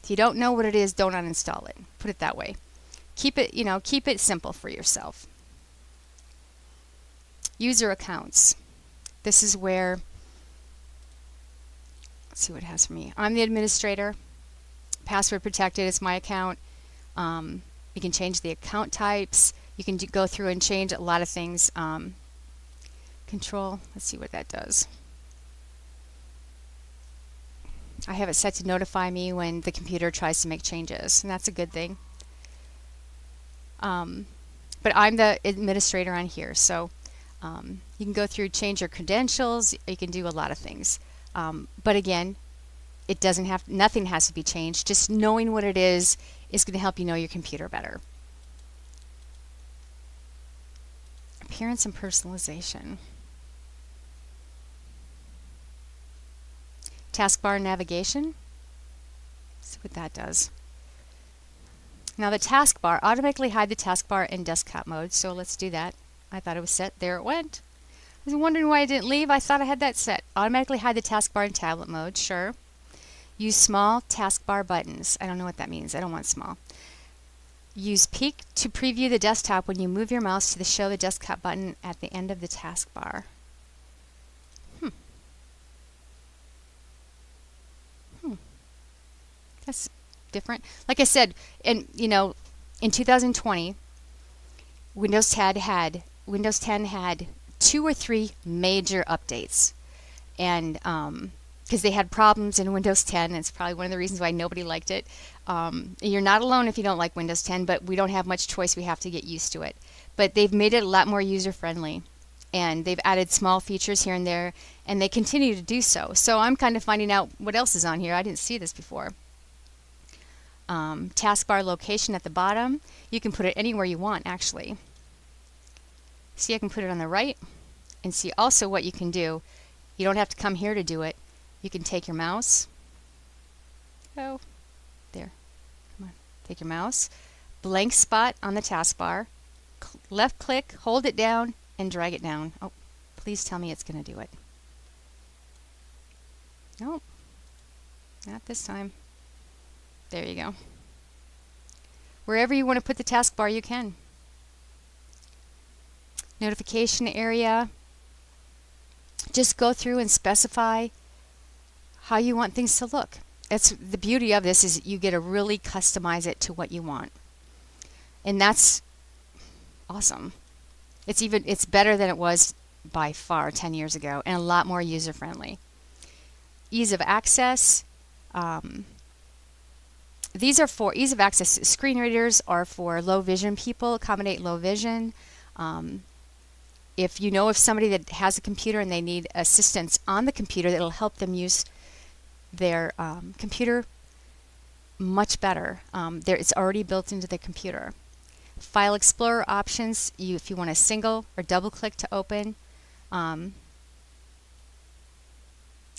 If you don't know what it is, don't uninstall it. Put it that way. Keep it, keep it simple for yourself. User accounts. This is where, let's see what it has for me. I'm the administrator. Password protected. It's my account. You can change the account types. You can go through and change a lot of things. Control. Let's see what that does. I have it set to notify me when the computer tries to make changes, and that's a good thing. But I'm the administrator on here, so you can go through, change your credentials. You can do a lot of things. But again, it doesn't have, nothing has to be changed. Just knowing what it is going to help you know your computer better. Appearance and personalization. Taskbar navigation. See what that does. Now the taskbar, automatically hide the taskbar in desktop mode, so let's do that. I thought it was set. There it went. I was wondering why it didn't leave. I thought I had that set. Automatically hide the taskbar in tablet mode, sure. Use small taskbar buttons. I don't know what that means. I don't want small. Use peek to preview the desktop when you move your mouse to the show the desktop button at the end of the taskbar. That's different. Like I said, in 2020, Windows 10 had 2 or 3 major updates, and because they had problems in Windows 10, and it's probably one of the reasons why nobody liked it. You're not alone if you don't like Windows 10, but we don't have much choice. We have to get used to it. But they've made it a lot more user-friendly, and they've added small features here and there, and they continue to do so. So I'm kind of finding out what else is on here. I didn't see this before. Taskbar location at the bottom. You can put it anywhere you want, actually. See, I can put it on the right, and see also what you can do. You don't have to come here to do it. You can take your mouse. Oh, there. Come on. Take your mouse. Blank spot on the taskbar. Left click, hold it down, and drag it down. Oh, please tell me it's going to do it. Nope. Not this time. There you go. Wherever you want to put the taskbar, you can. Notification area. Just go through and specify how you want things to look. That's the beauty of this, is you get to really customize it to what you want. And that's awesome. It's better than it was by far 10 years ago, and a lot more user friendly. Ease of access. These are for ease of access. Screen readers are for low vision people, accommodate low vision. If you know of somebody that has a computer and they need assistance on the computer, that'll help them use their computer much better. It's already built into the computer. File Explorer options, if you want to single or double click to open.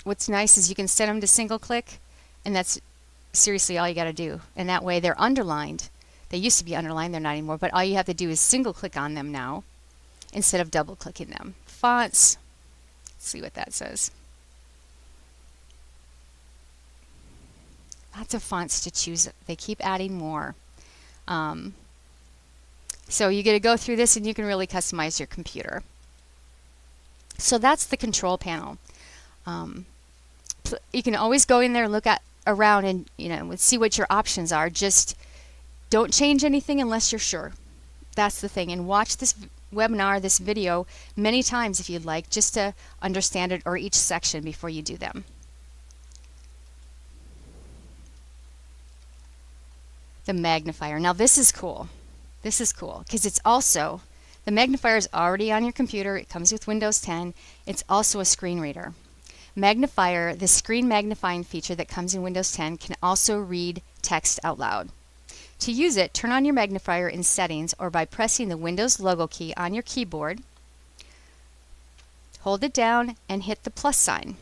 What's nice is you can set them to single click, and that's seriously all you got to do. And that way they're underlined. They used to be underlined, they're not anymore, but all you have to do is single click on them now instead of double clicking them. Fonts, let's see what that says. Lots of fonts to choose. They keep adding more. So you get to go through this and you can really customize your computer. So that's the control panel. You can always go in there and look around and see what your options are. Just don't change anything unless you're sure. That's the thing. And watch this webinar, this video, many times if you'd like, just to understand it, or each section before you do them. The magnifier. Now this is cool. This is cool because it's also, the magnifier is already on your computer. It comes with Windows 10. It's also a screen reader. Magnifier, the screen magnifying feature that comes in Windows 10, can also read text out loud. To use it, turn on your magnifier in Settings, or by pressing the Windows logo key on your keyboard. Hold it down and hit the plus sign.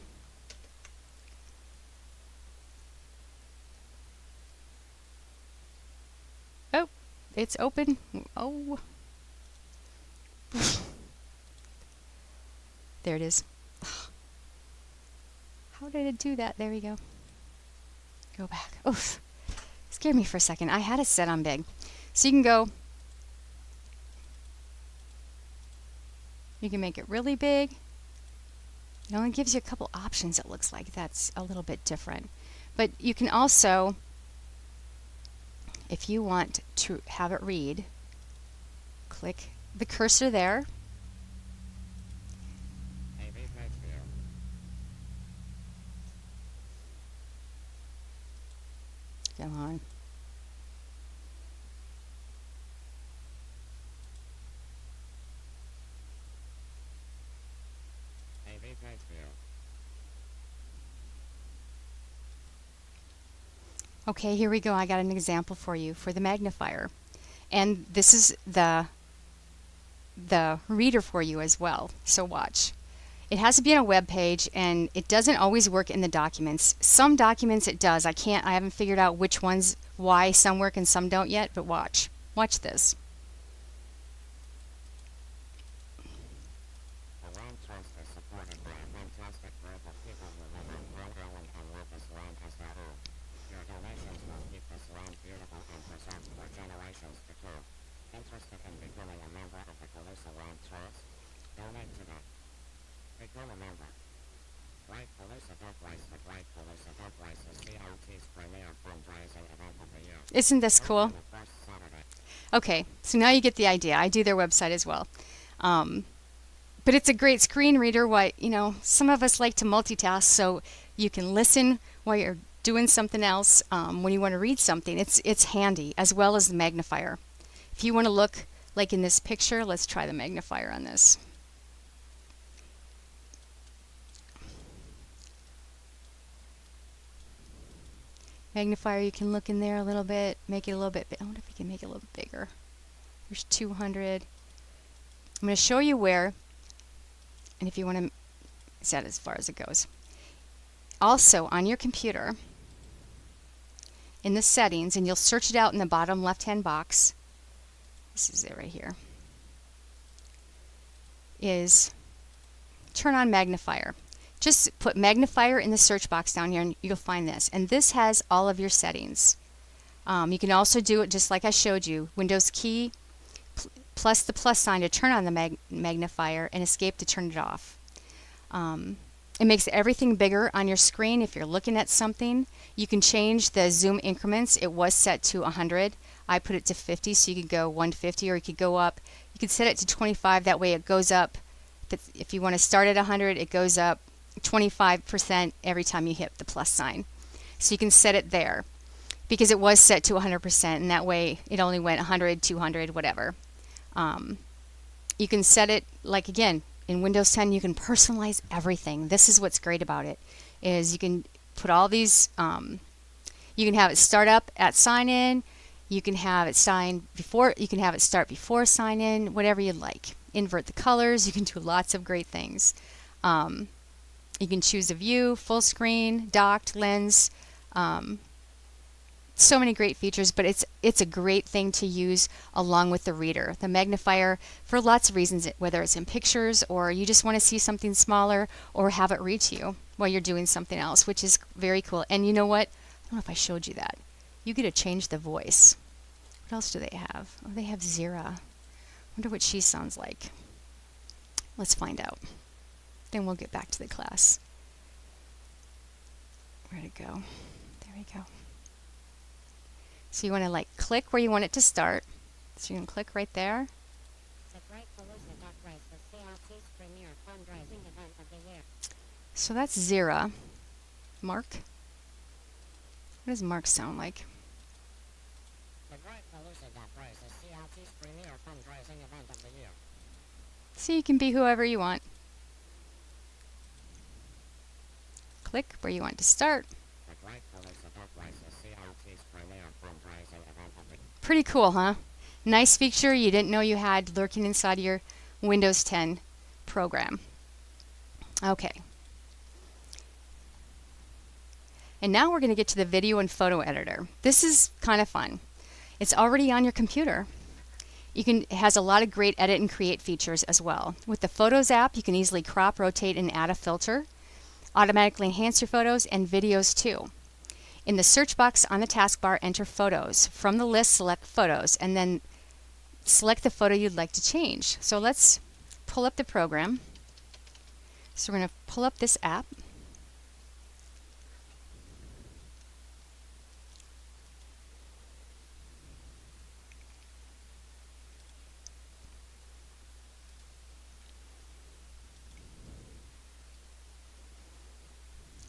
Oh, it's open. Oh. There it is. How did it do that? There we go. Go back. Oof. scared me for a second. I had it set on big. So you can go, you can make it really big. It only gives you a couple options, it looks like. That's a little bit different. But you can also, if you want to have it read, click the cursor there. Come on. Okay, here we go. I got an example for you for the magnifier. And this is the reader for you as well. So watch. It has to be on a web page, and it doesn't always work in the documents. Some documents it does. I haven't figured out which ones, why some work and some don't yet, but watch. Watch this. Isn't this cool? Okay, so now you get the idea. I do their website as well. But it's a great screen reader. Some of us like to multitask, so you can listen while you're doing something else. When you want to read something, it's handy, as well as the magnifier. If you want to look like in this picture, let's try the magnifier on this. Magnifier, you can look in there a little bit, make it a little bit. I wonder if we can make it a little bit bigger. There's 200. I'm going to show you where, and if you want to set as far as it goes. Also, on your computer, in the settings, and you'll search it out in the bottom left-hand box. This is it right here. Is turn on magnifier. Just put magnifier in the search box down here and you'll find this. And this has all of your settings. You can also do it just like I showed you. Windows key plus the plus sign to turn on the magnifier and escape to turn it off. It makes everything bigger on your screen if you're looking at something. You can change the zoom increments. It was set to 100. I put it to 50, so you could go 150, or you could go up. You could set it to 25. That way it goes up. If you want to start at 100, it goes up 25% every time you hit the plus sign. So you can set it there because it was set to 100%, and that way it only went 100, 200, whatever. You can set it, like again, in Windows 10 you can personalize everything. This is what's great about it, is you can put all these, you can have it start up at sign in, you can have it sign before, you can have it start before sign in, whatever you'd like. Invert the colors, you can do lots of great things. You can choose a view, full screen, docked, lens, so many great features, but it's a great thing to use along with the reader. The magnifier, for lots of reasons, whether it's in pictures or you just want to see something smaller or have it read to you while you're doing something else, which is very cool. And you know what? I don't know if I showed you that. You get to change the voice. What else do they have? Oh, they have Zira. I wonder what she sounds like. Let's find out. Then we'll get back to the class. Where'd it go? There we go. So you want to like click where you want it to start. So you can click right there. So that's Zira. Mark? What does Mark sound like? So you can be whoever you want. Click where you want to start. Pretty cool, huh? Nice feature you didn't know you had lurking inside your Windows 10 program. Okay. And now we're going to get to the video and photo editor. This is kind of fun. It's already on your computer. It has a lot of great edit and create features as well. With the Photos app, you can easily crop, rotate, and add a filter. Automatically enhance your photos and videos too. In the search box on the taskbar, enter photos. From the list, select photos, and then select the photo you'd like to change. So let's pull up the program. So we're going to pull up this app.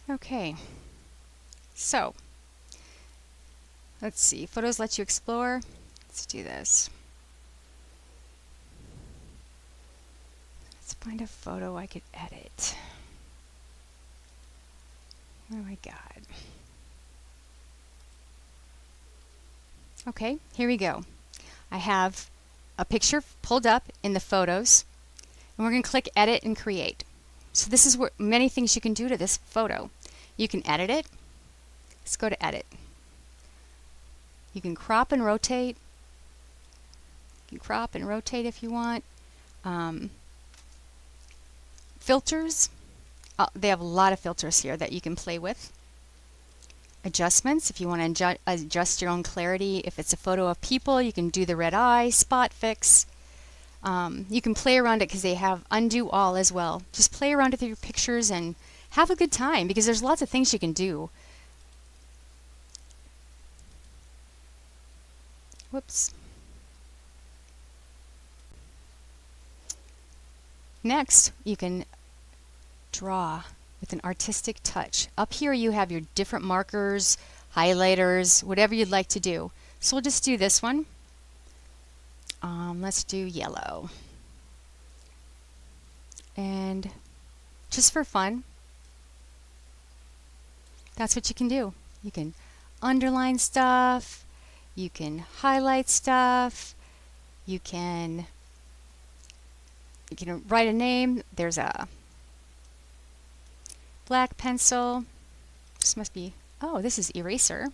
Okay, so let's see. Photos let you explore. Let's do this. Let's find a photo I could edit. What do I got? Okay, here we go. I have a picture pulled up in the photos, and we're going to click Edit and Create. So this is where many things you can do to this photo. You can edit it. Let's go to Edit. You can crop and rotate. You can crop and rotate if you want. Filters. They have a lot of filters here that you can play with. Adjustments, if you want to adjust your own clarity. If it's a photo of people, you can do the red eye, spot fix. You can play around it because they have undo all as well. Just play around with your pictures and have a good time because there's lots of things you can do. Whoops. Next, you can draw with an artistic touch. Up here you have your different markers, highlighters, whatever you'd like to do. So we'll just do this one. Let's do yellow. And just for fun, that's what you can do. You can underline stuff, you can highlight stuff, you can write a name. There's a black pencil. This must be, oh, this is eraser.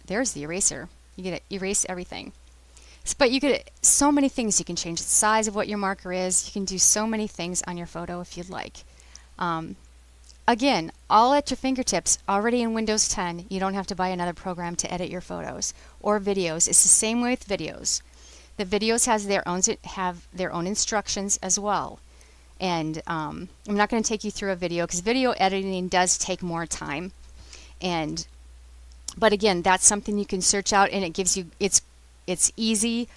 There's the eraser. You get to erase everything. But you get so many things. You can change the size of what your marker is. You can do so many things on your photo if you'd like. Again, all at your fingertips, already in Windows 10. You don't have to buy another program to edit your photos or videos. It's the same way with videos. The videos have their own instructions as well. And I'm not going to take you through a video because video editing does take more time. But again, that's something you can search out, and it gives you, it's easy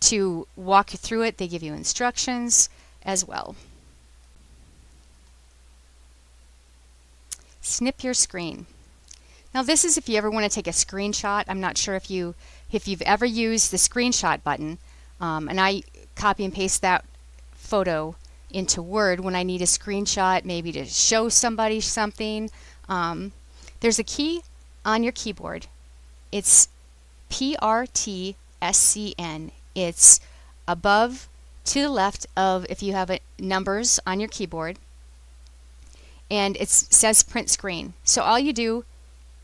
to walk you through it. They give you instructions as well. Snip your screen. Now this is if you ever want to take a screenshot. I'm not sure if you've ever used the screenshot button, and I copy and paste that photo into Word when I need a screenshot, maybe to show somebody something. There's a key on your keyboard. It's PRTSCN. It's above to the left of if you have numbers on your keyboard, and it says print screen. So all you do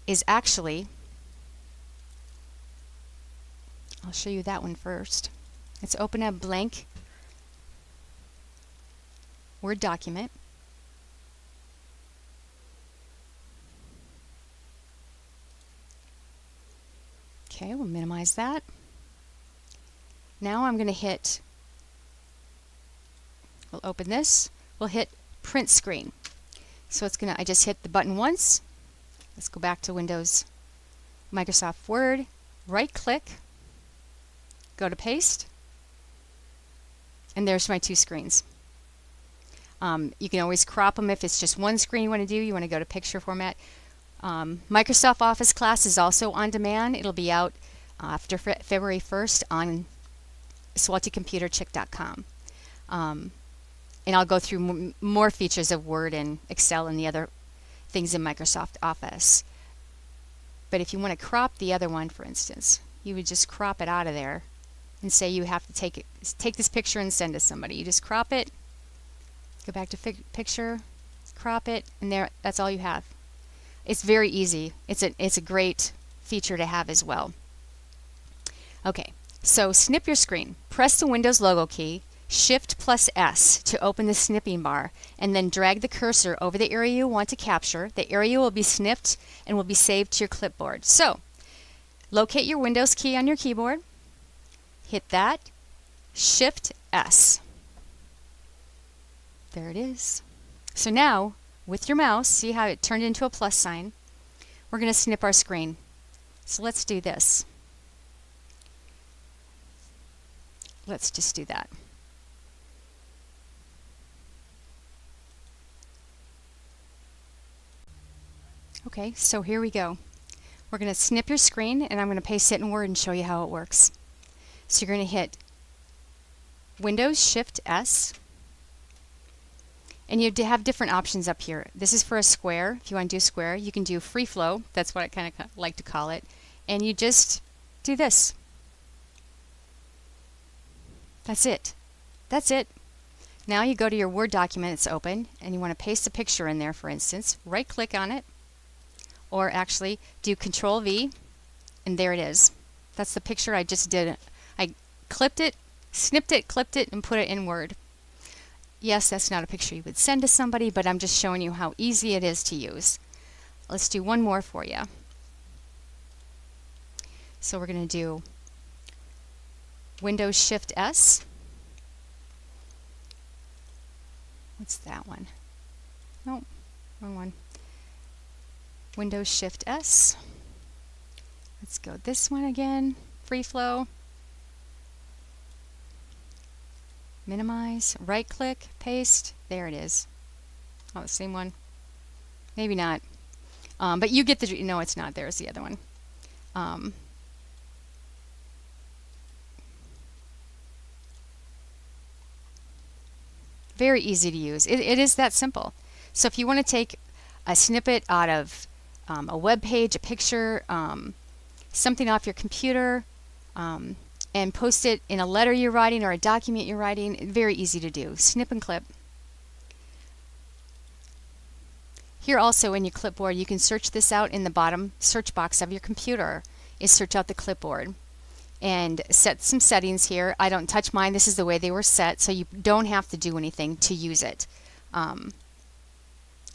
is actually, I'll show you that one first. Let's open a blank Word document. Okay, we'll minimize that. Now I'm going to we'll open this, we'll hit print screen. So I just hit the button once. Let's go back to Windows, Microsoft Word, right click, go to paste, and there's my two screens. You can always crop them if it's just one screen you want to do. You want to go to picture format. Microsoft Office class is also on demand. It'll be out after February 1st on swaltycomputerchick.com. And I'll go through more features of Word and Excel and the other things in Microsoft Office. But if you want to crop the other one, for instance, you would just crop it out of there and say you have to take this picture and send it to somebody. You just crop it, go back to picture, crop it, and that's all you have. It's very easy. It's a great feature to have as well. Okay, so snip your screen. Press the Windows logo key Shift plus S to open the snipping bar, and then drag the cursor over the area you want to capture. The area will be snipped and will be saved to your clipboard. So, locate your Windows key on your keyboard, hit that, Shift S. There it is. So now, with your mouse, see how it turned into a plus sign? We're going to snip our screen. So let's do this. Let's just do that. Okay, so here we go. We're going to snip your screen, and I'm going to paste it in Word and show you how it works. So you're going to hit Windows Shift S, and you have different options up here. This is for a square. If you want to do a square, you can do free flow. That's what I kind of like to call it. And you just do this. That's it. That's it. Now you go to your Word document, it's open, and you want to paste a picture in there, for instance. Right-click on it, or actually do Control-V, and there it is. That's the picture I just did. I clipped it, snipped it, clipped it, and put it in Word. Yes, that's not a picture you would send to somebody, but I'm just showing you how easy it is to use. Let's do one more for you. So we're going to do Windows Shift S. What's that one? Nope, wrong one. Windows Shift S. Let's go this one again. Free flow. Minimize. Right click. Paste. There it is. Oh, the same one. Maybe not. But you get the. No, it's not. There's the other one. Very easy to use. It is that simple. So if you want to take a snippet out of a web page, a picture, something off your computer, and post it in a letter you're writing or a document you're writing, very easy to do. Snip and clip. Here also in your clipboard, you can search this out in the bottom search box of your computer. Is search out the clipboard. And set some settings here. I don't touch mine. This is the way they were set, so you don't have to do anything to use it.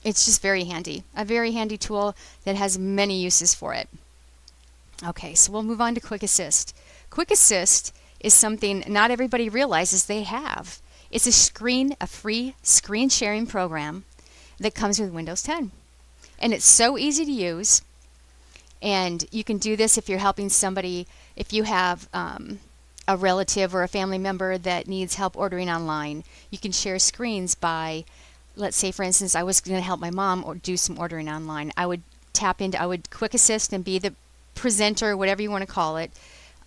It's just very handy. A very handy tool that has many uses for it. Okay, so we'll move on to Quick Assist. Quick Assist is something not everybody realizes they have. It's a free screen sharing program that comes with Windows 10. And it's so easy to use. And you can do this if you're helping somebody, if you have a relative or a family member that needs help ordering online. You can share screens by, let's say for instance, I was going to help my mom or do some ordering online. I would Quick Assist and be the presenter, whatever you want to call it,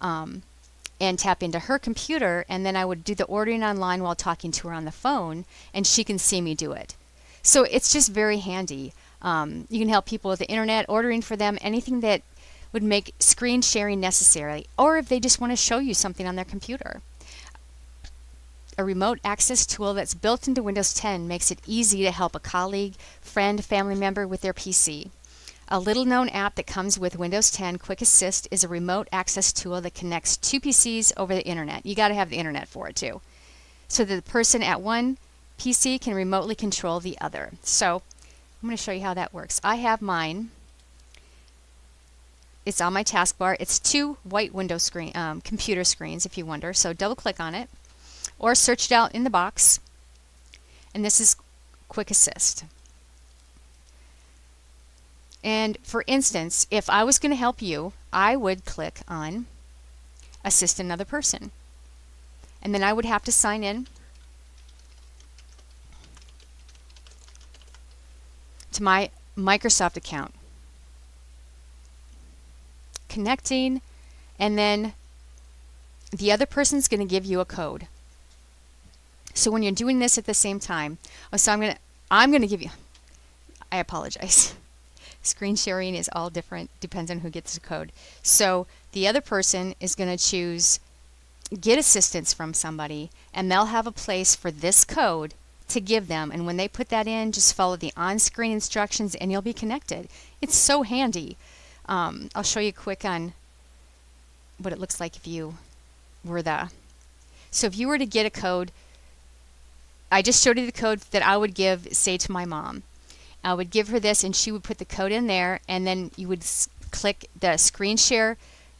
and tap into her computer, and then I would do the ordering online while talking to her on the phone, and she can see me do it. So it's just very handy. You can help people with the internet, ordering for them, anything that would make screen sharing necessary, or if they just want to show you something on their computer. A remote access tool that's built into Windows 10 makes it easy to help a colleague, friend, family member with their PC. A little-known app that comes with Windows 10, Quick Assist, is a remote access tool that connects two PCs over the internet. You got to have the internet for it too, so that the person at one PC can remotely control the other. So I'm going to show you how that works. I have mine. It's on my taskbar. It's two white window screen computer screens, if you wonder. So double-click on it, or search it out in the box. And this is Quick Assist. And for instance, if I was going to help you, I would click on Assist Another Person. And then I would have to sign in to my Microsoft account. Connecting, and then the other person's going to give you a code. So when you're doing this at the same time, so I'm going to give you, I apologize. Screen sharing is all different, depends on who gets the code. So the other person is going to choose get assistance from somebody, and they'll have a place for this code to give them, and when they put that in, just follow the on-screen instructions and you'll be connected. It's so handy. I'll show you quick on what it looks like if you were so if you were to get a code I just showed you the code that I would give, say, to my mom. I would give her this, and she would put the code in there, and then you would click the screen share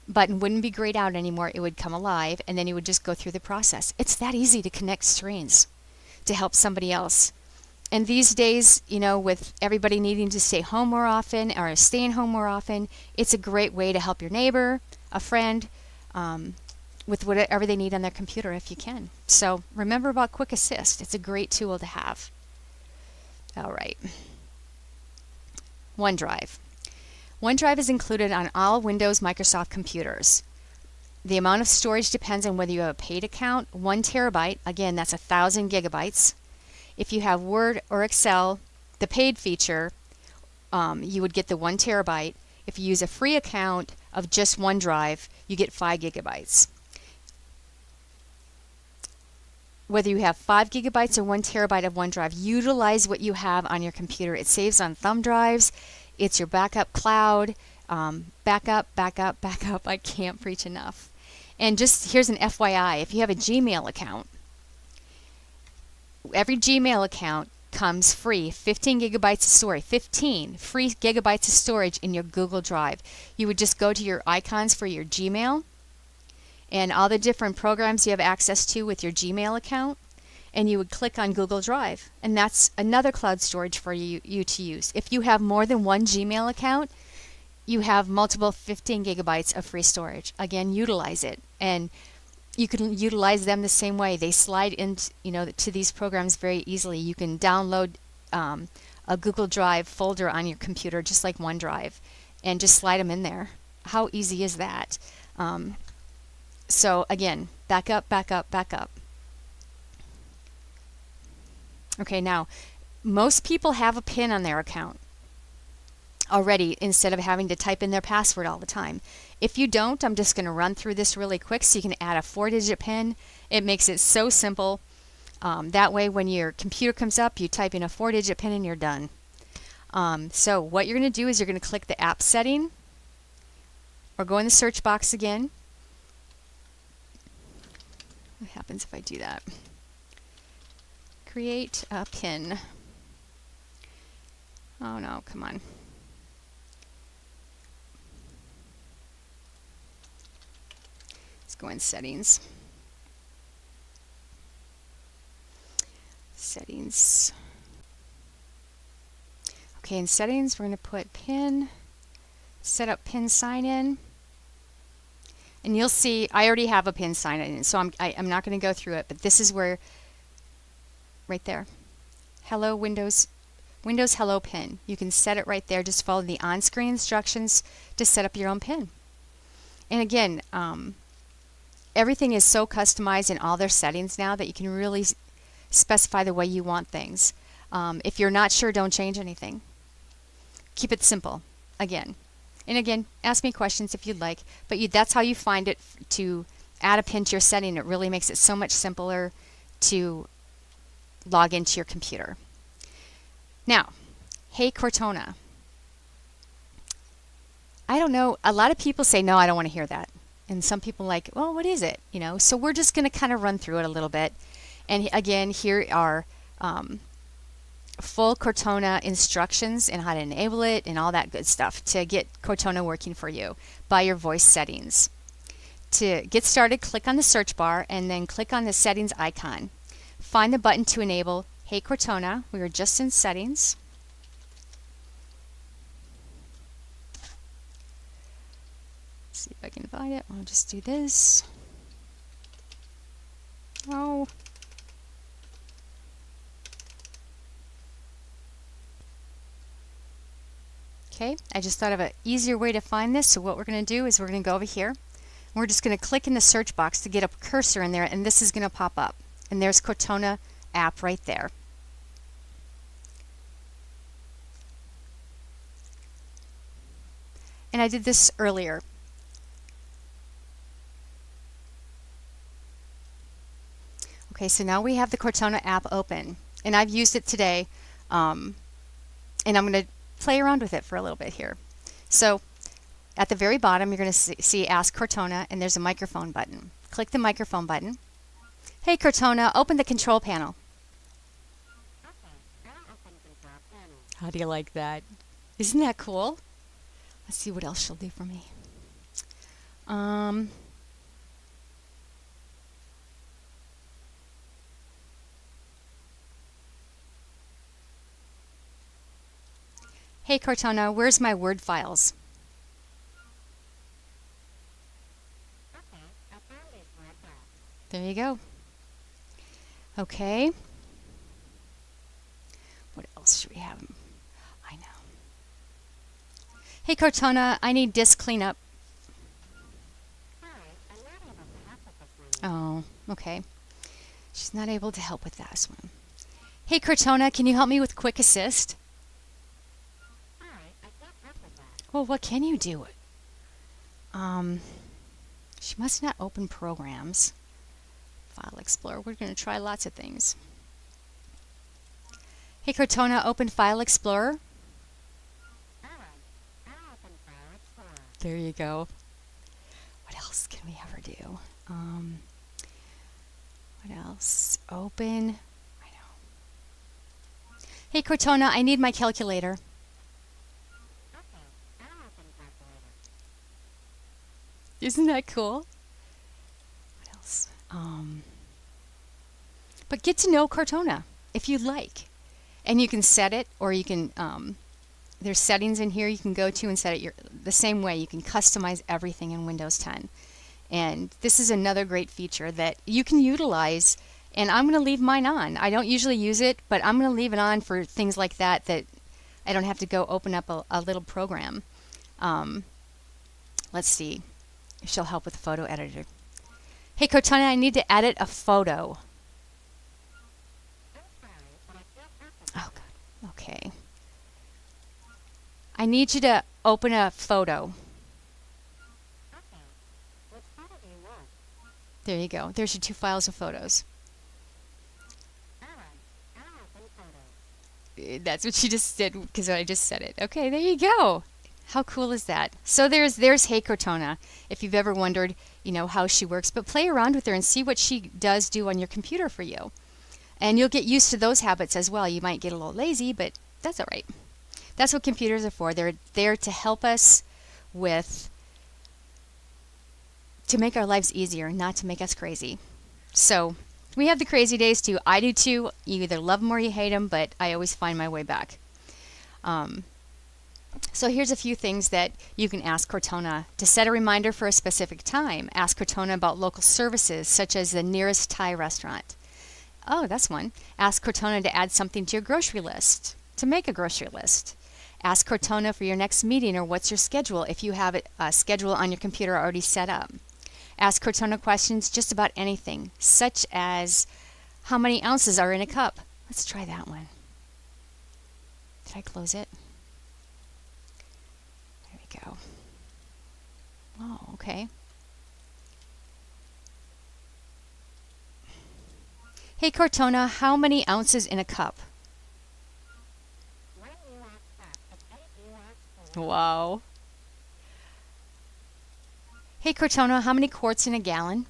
button. Wouldn't be grayed out anymore. It would come alive, and then you would just go through the process. It's that easy to connect screens to help somebody else. And these days, you know, with everybody needing to stay home more often or staying home more often, it's a great way to help your neighbor, a friend, with whatever they need on their computer if you can. So remember about Quick Assist. It's a great tool to have. All right. OneDrive. OneDrive is included on all Windows Microsoft computers. The amount of storage depends on whether you have a paid account. 1 terabyte, again, that's 1,000 gigabytes. If you have Word or Excel, the paid feature, you would get the 1 terabyte. If you use a free account of just OneDrive, you get 5 gigabytes. Whether you have 5 gigabytes or 1 terabyte of OneDrive, utilize what you have on your computer. It saves on thumb drives. It's your backup cloud. Backup. I can't preach enough. And just here's an FYI. If you have a Gmail account, every Gmail account comes free 15 gigabytes of storage, 15 free gigabytes of storage in your Google Drive. You would just go to your icons for your Gmail and all the different programs you have access to with your Gmail account, and you would click on Google Drive, and that's another cloud storage for you to use. If you have more than one Gmail account, you have multiple 15 gigabytes of free storage. Again, utilize it, and you can utilize them the same way. They slide into, to these programs very easily. You can download a Google Drive folder on your computer, just like OneDrive, and just slide them in there. How easy is that? So again, backup. Okay, now most people have a PIN on their account already instead of having to type in their password all the time. If you don't, I'm just going to run through this really quick so you can add a 4-digit PIN. It makes it so simple. That way when your computer comes up, you type in a 4-digit PIN and you're done. So what you're going to do is you're going to click the app setting or go in the search box again. What happens if I do that? Create a PIN. Oh no, come on. Let's go in settings. Settings. Okay, in settings, we're going to put PIN, set up PIN sign in. And you'll see I already have a PIN sign in, so I'm not going to go through it, but this is where, right there, Hello Windows Hello PIN. You can set it right there. Just follow the on-screen instructions to set up your own PIN. And again, everything is so customized in all their settings now that you can really specify the way you want things. If you're not sure, don't change anything. Keep it simple. Again. And again, ask me questions if you'd like, but that's how you find it to add a PIN to your setting. It really makes it so much simpler to log into your computer. Now, hey Cortana. I don't know, a lot of people say, no, I don't want to hear that. And some people like, well, what is it? So we're just going to kind of run through it a little bit. And again, here are full Cortana instructions and how to enable it and all that good stuff to get Cortana working for you by your voice settings. To get started, click on the search bar and then click on the settings icon. Find the button to enable Hey Cortana. We were just in settings. Let's see if I can find it. I'll just do this. Oh. Okay, I just thought of an easier way to find this, so what we're going to do is we're going to go over here. We're just going to click in the search box to get a cursor in there, and this is going to pop up. And there's Cortana app right there. And I did this earlier. Okay, so now we have the Cortana app open, and I've used it today, and I'm going to play around with it for a little bit here. So at the very bottom, you're going to see Ask Cortana, and there's a microphone button. Click the microphone button. Hey Cortana, open the control panel. How do you like that? Isn't that cool? Let's see what else she'll do for me. Hey Cortana, where's my Word files? There you go. Okay. What else should we have? I know. Hey Cortana, I need disk cleanup. Oh, okay. She's not able to help with that one. Hey Cortana, can you help me with Quick Assist? Well, what can you do? She must not open programs. File Explorer. We're going to try lots of things. Hey Cortana, open File Explorer. There you go. What else can we ever do? What else? Open. I know. Hey Cortana, I need my calculator. Isn't that cool? What else? But get to know Cortana if you'd like. And you can set it, or you can, there's settings in here you can go to and set it the same way. You can customize everything in Windows 10. And this is another great feature that you can utilize, and I'm going to leave mine on. I don't usually use it, but I'm going to leave it on for things like that I don't have to go open up a little program. Let's see if she'll help with the photo editor. Hey Cortana, I need to edit a photo. Oh God. Okay. I need you to open a photo. There you go. There's your 2 files of photos. That's what she just did because I just said it. Okay, there you go. How cool is that? So there's Hey Cortana. If you've ever wondered, how she works, but play around with her and see what she does do on your computer for you. And you'll get used to those habits as well. You might get a little lazy, but that's all right. That's what computers are for. They're there to help us to make our lives easier, not to make us crazy. So we have the crazy days too. I do too. You either love them or you hate them, but I always find my way back. So here's a few things that you can ask Cortana. To set a reminder for a specific time, ask Cortana about local services, such as the nearest Thai restaurant. Oh, that's one. Ask Cortana to add something to your grocery list, to make a grocery list. Ask Cortana for your next meeting or what's your schedule if you have a schedule on your computer already set up. Ask Cortana questions just about anything, such as how many ounces are in a cup. Let's try that one. Did I close it? There we go. Oh, okay. Hey Cortana, how many ounces in a cup? Wow. Hey Cortana, how many quarts in a gallon?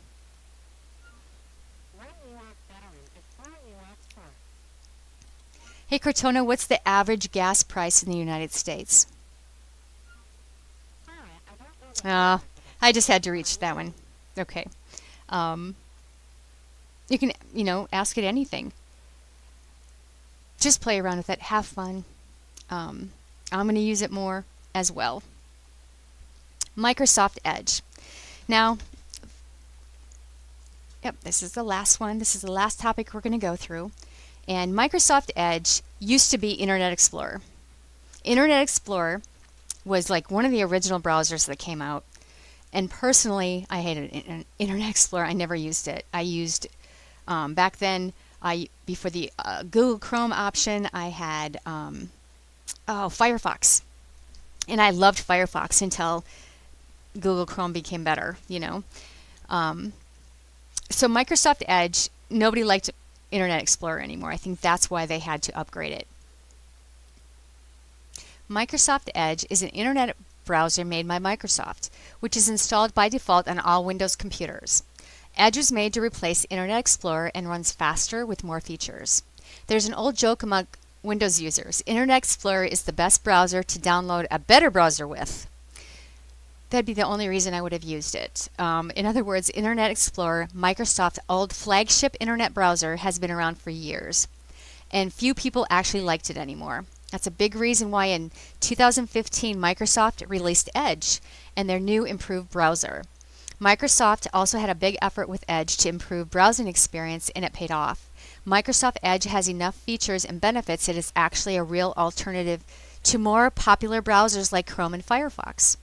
Hey Cortana, what's the average gas price in the United States? I just had to reach that one. Okay. You can, ask it anything. Just play around with it. Have fun. I'm going to use it more as well. Microsoft Edge. Now, this is the last one. This is the last topic we're going to go through. And Microsoft Edge used to be Internet Explorer. Internet Explorer was like one of the original browsers that came out. And personally, I hated Internet Explorer. I never used it. I used, back then, before the Google Chrome option, I had Firefox. And I loved Firefox until Google Chrome became better, So Microsoft Edge, nobody liked Internet Explorer anymore. I think that's why they had to upgrade it. Microsoft Edge is an internet browser made by Microsoft, which is installed by default on all Windows computers. Edge was made to replace Internet Explorer and runs faster with more features. There's an old joke Windows users, Internet Explorer is the best browser to download a better browser with. That'd be the only reason I would have used it. In other words, Internet Explorer, Microsoft's old flagship internet browser, has been around for years, and few people actually liked it anymore. That's a big reason why in 2015 Microsoft released Edge and their new improved browser. Microsoft also had a big effort with Edge to improve browsing experience, and it paid off. Microsoft Edge has enough features and benefits that it's actually a real alternative to more popular browsers like Chrome and Firefox.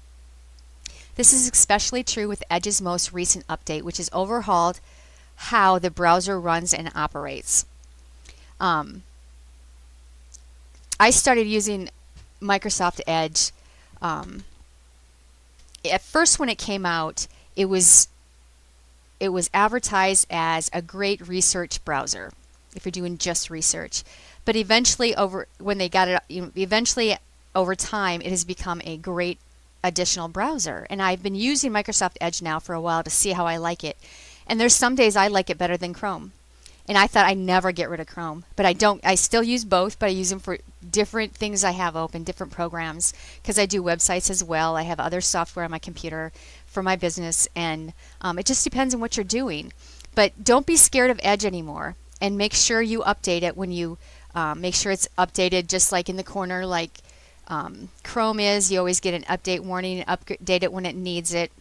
This is especially true with Edge's most recent update, which has overhauled how the browser runs and operates. I started using Microsoft Edge. At first, when it came out, it was advertised as a great research browser if you're doing just research. But eventually, over time, it has become a great additional browser. And I've been using Microsoft Edge now for a while to see how I like it. And there's some days I like it better than Chrome. And I thought I'd never get rid of Chrome, but I don't. I still use both, but I use them for different things I have open, different programs, because I do websites as well. I have other software on my computer for my business, and it just depends on what you're doing. But don't be scared of Edge anymore, and make sure you update it when you make sure it's updated, just like in the corner, like Chrome is. You always get an update warning and update it when it needs it.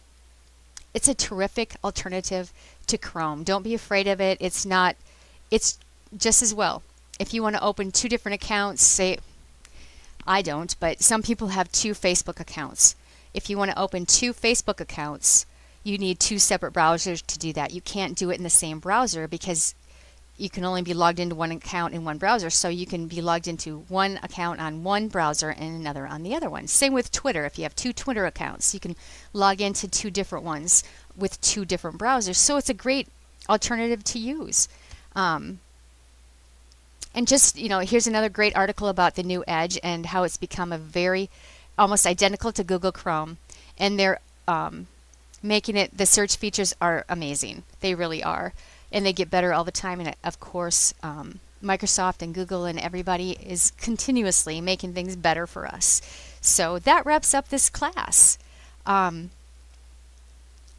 It's a terrific alternative to Chrome. Don't be afraid of it. It's just as well. If you want to open two different accounts, say, I don't, but some people have two Facebook accounts. If you want to open two Facebook accounts, you need two separate browsers to do that. You can't do it in the same browser because you can only be logged into one account in one browser. So you can be logged into one account on one browser and another on the other one. Same with Twitter. If you have two Twitter accounts, you can log into two different ones with two different browsers. So it's a great alternative to use. And just, here's another great article about the new Edge and how it's become almost identical to Google Chrome. And they're making it, the search features are amazing. They really are. And they get better all the time. And of course, Microsoft and Google and everybody is continuously making things better for us. So that wraps up this class. I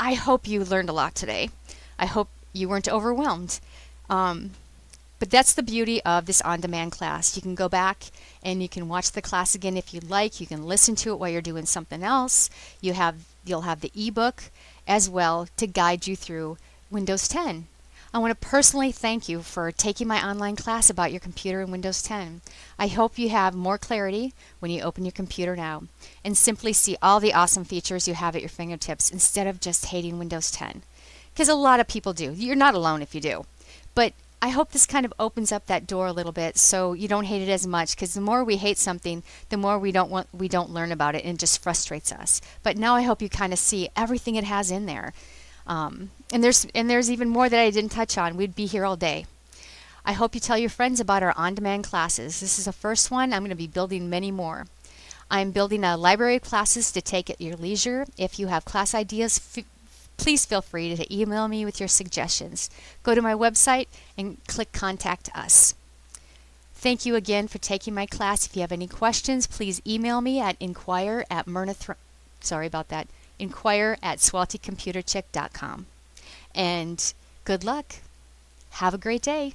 hope you learned a lot today. I hope you weren't overwhelmed. But that's the beauty of this on-demand class. You can go back and you can watch the class again if you'd like. You can listen to it while you're doing something else. You'll have the ebook as well to guide you through Windows 10. I want to personally thank you for taking my online class about your computer in Windows 10. I hope you have more clarity when you open your computer now and simply see all the awesome features you have at your fingertips instead of just hating Windows 10. Because a lot of people do. You're not alone if you do. But I hope this kind of opens up that door a little bit so you don't hate it as much, because the more we hate something, the more we don't learn about it, and it just frustrates us. But now I hope you kind of see everything it has in there. And there's even more that I didn't touch on. We'd be here all day. I hope you tell your friends about our on-demand classes. This is the first one. I'm going to be building many more. I'm building a library of classes to take at your leisure. If you have class ideas, please feel free to email me with your suggestions. Go to my website and click Contact Us. Thank you again for taking my class. If you have any questions, please email me at inquire@swaltycomputerchick.com. And good luck. Have a great day.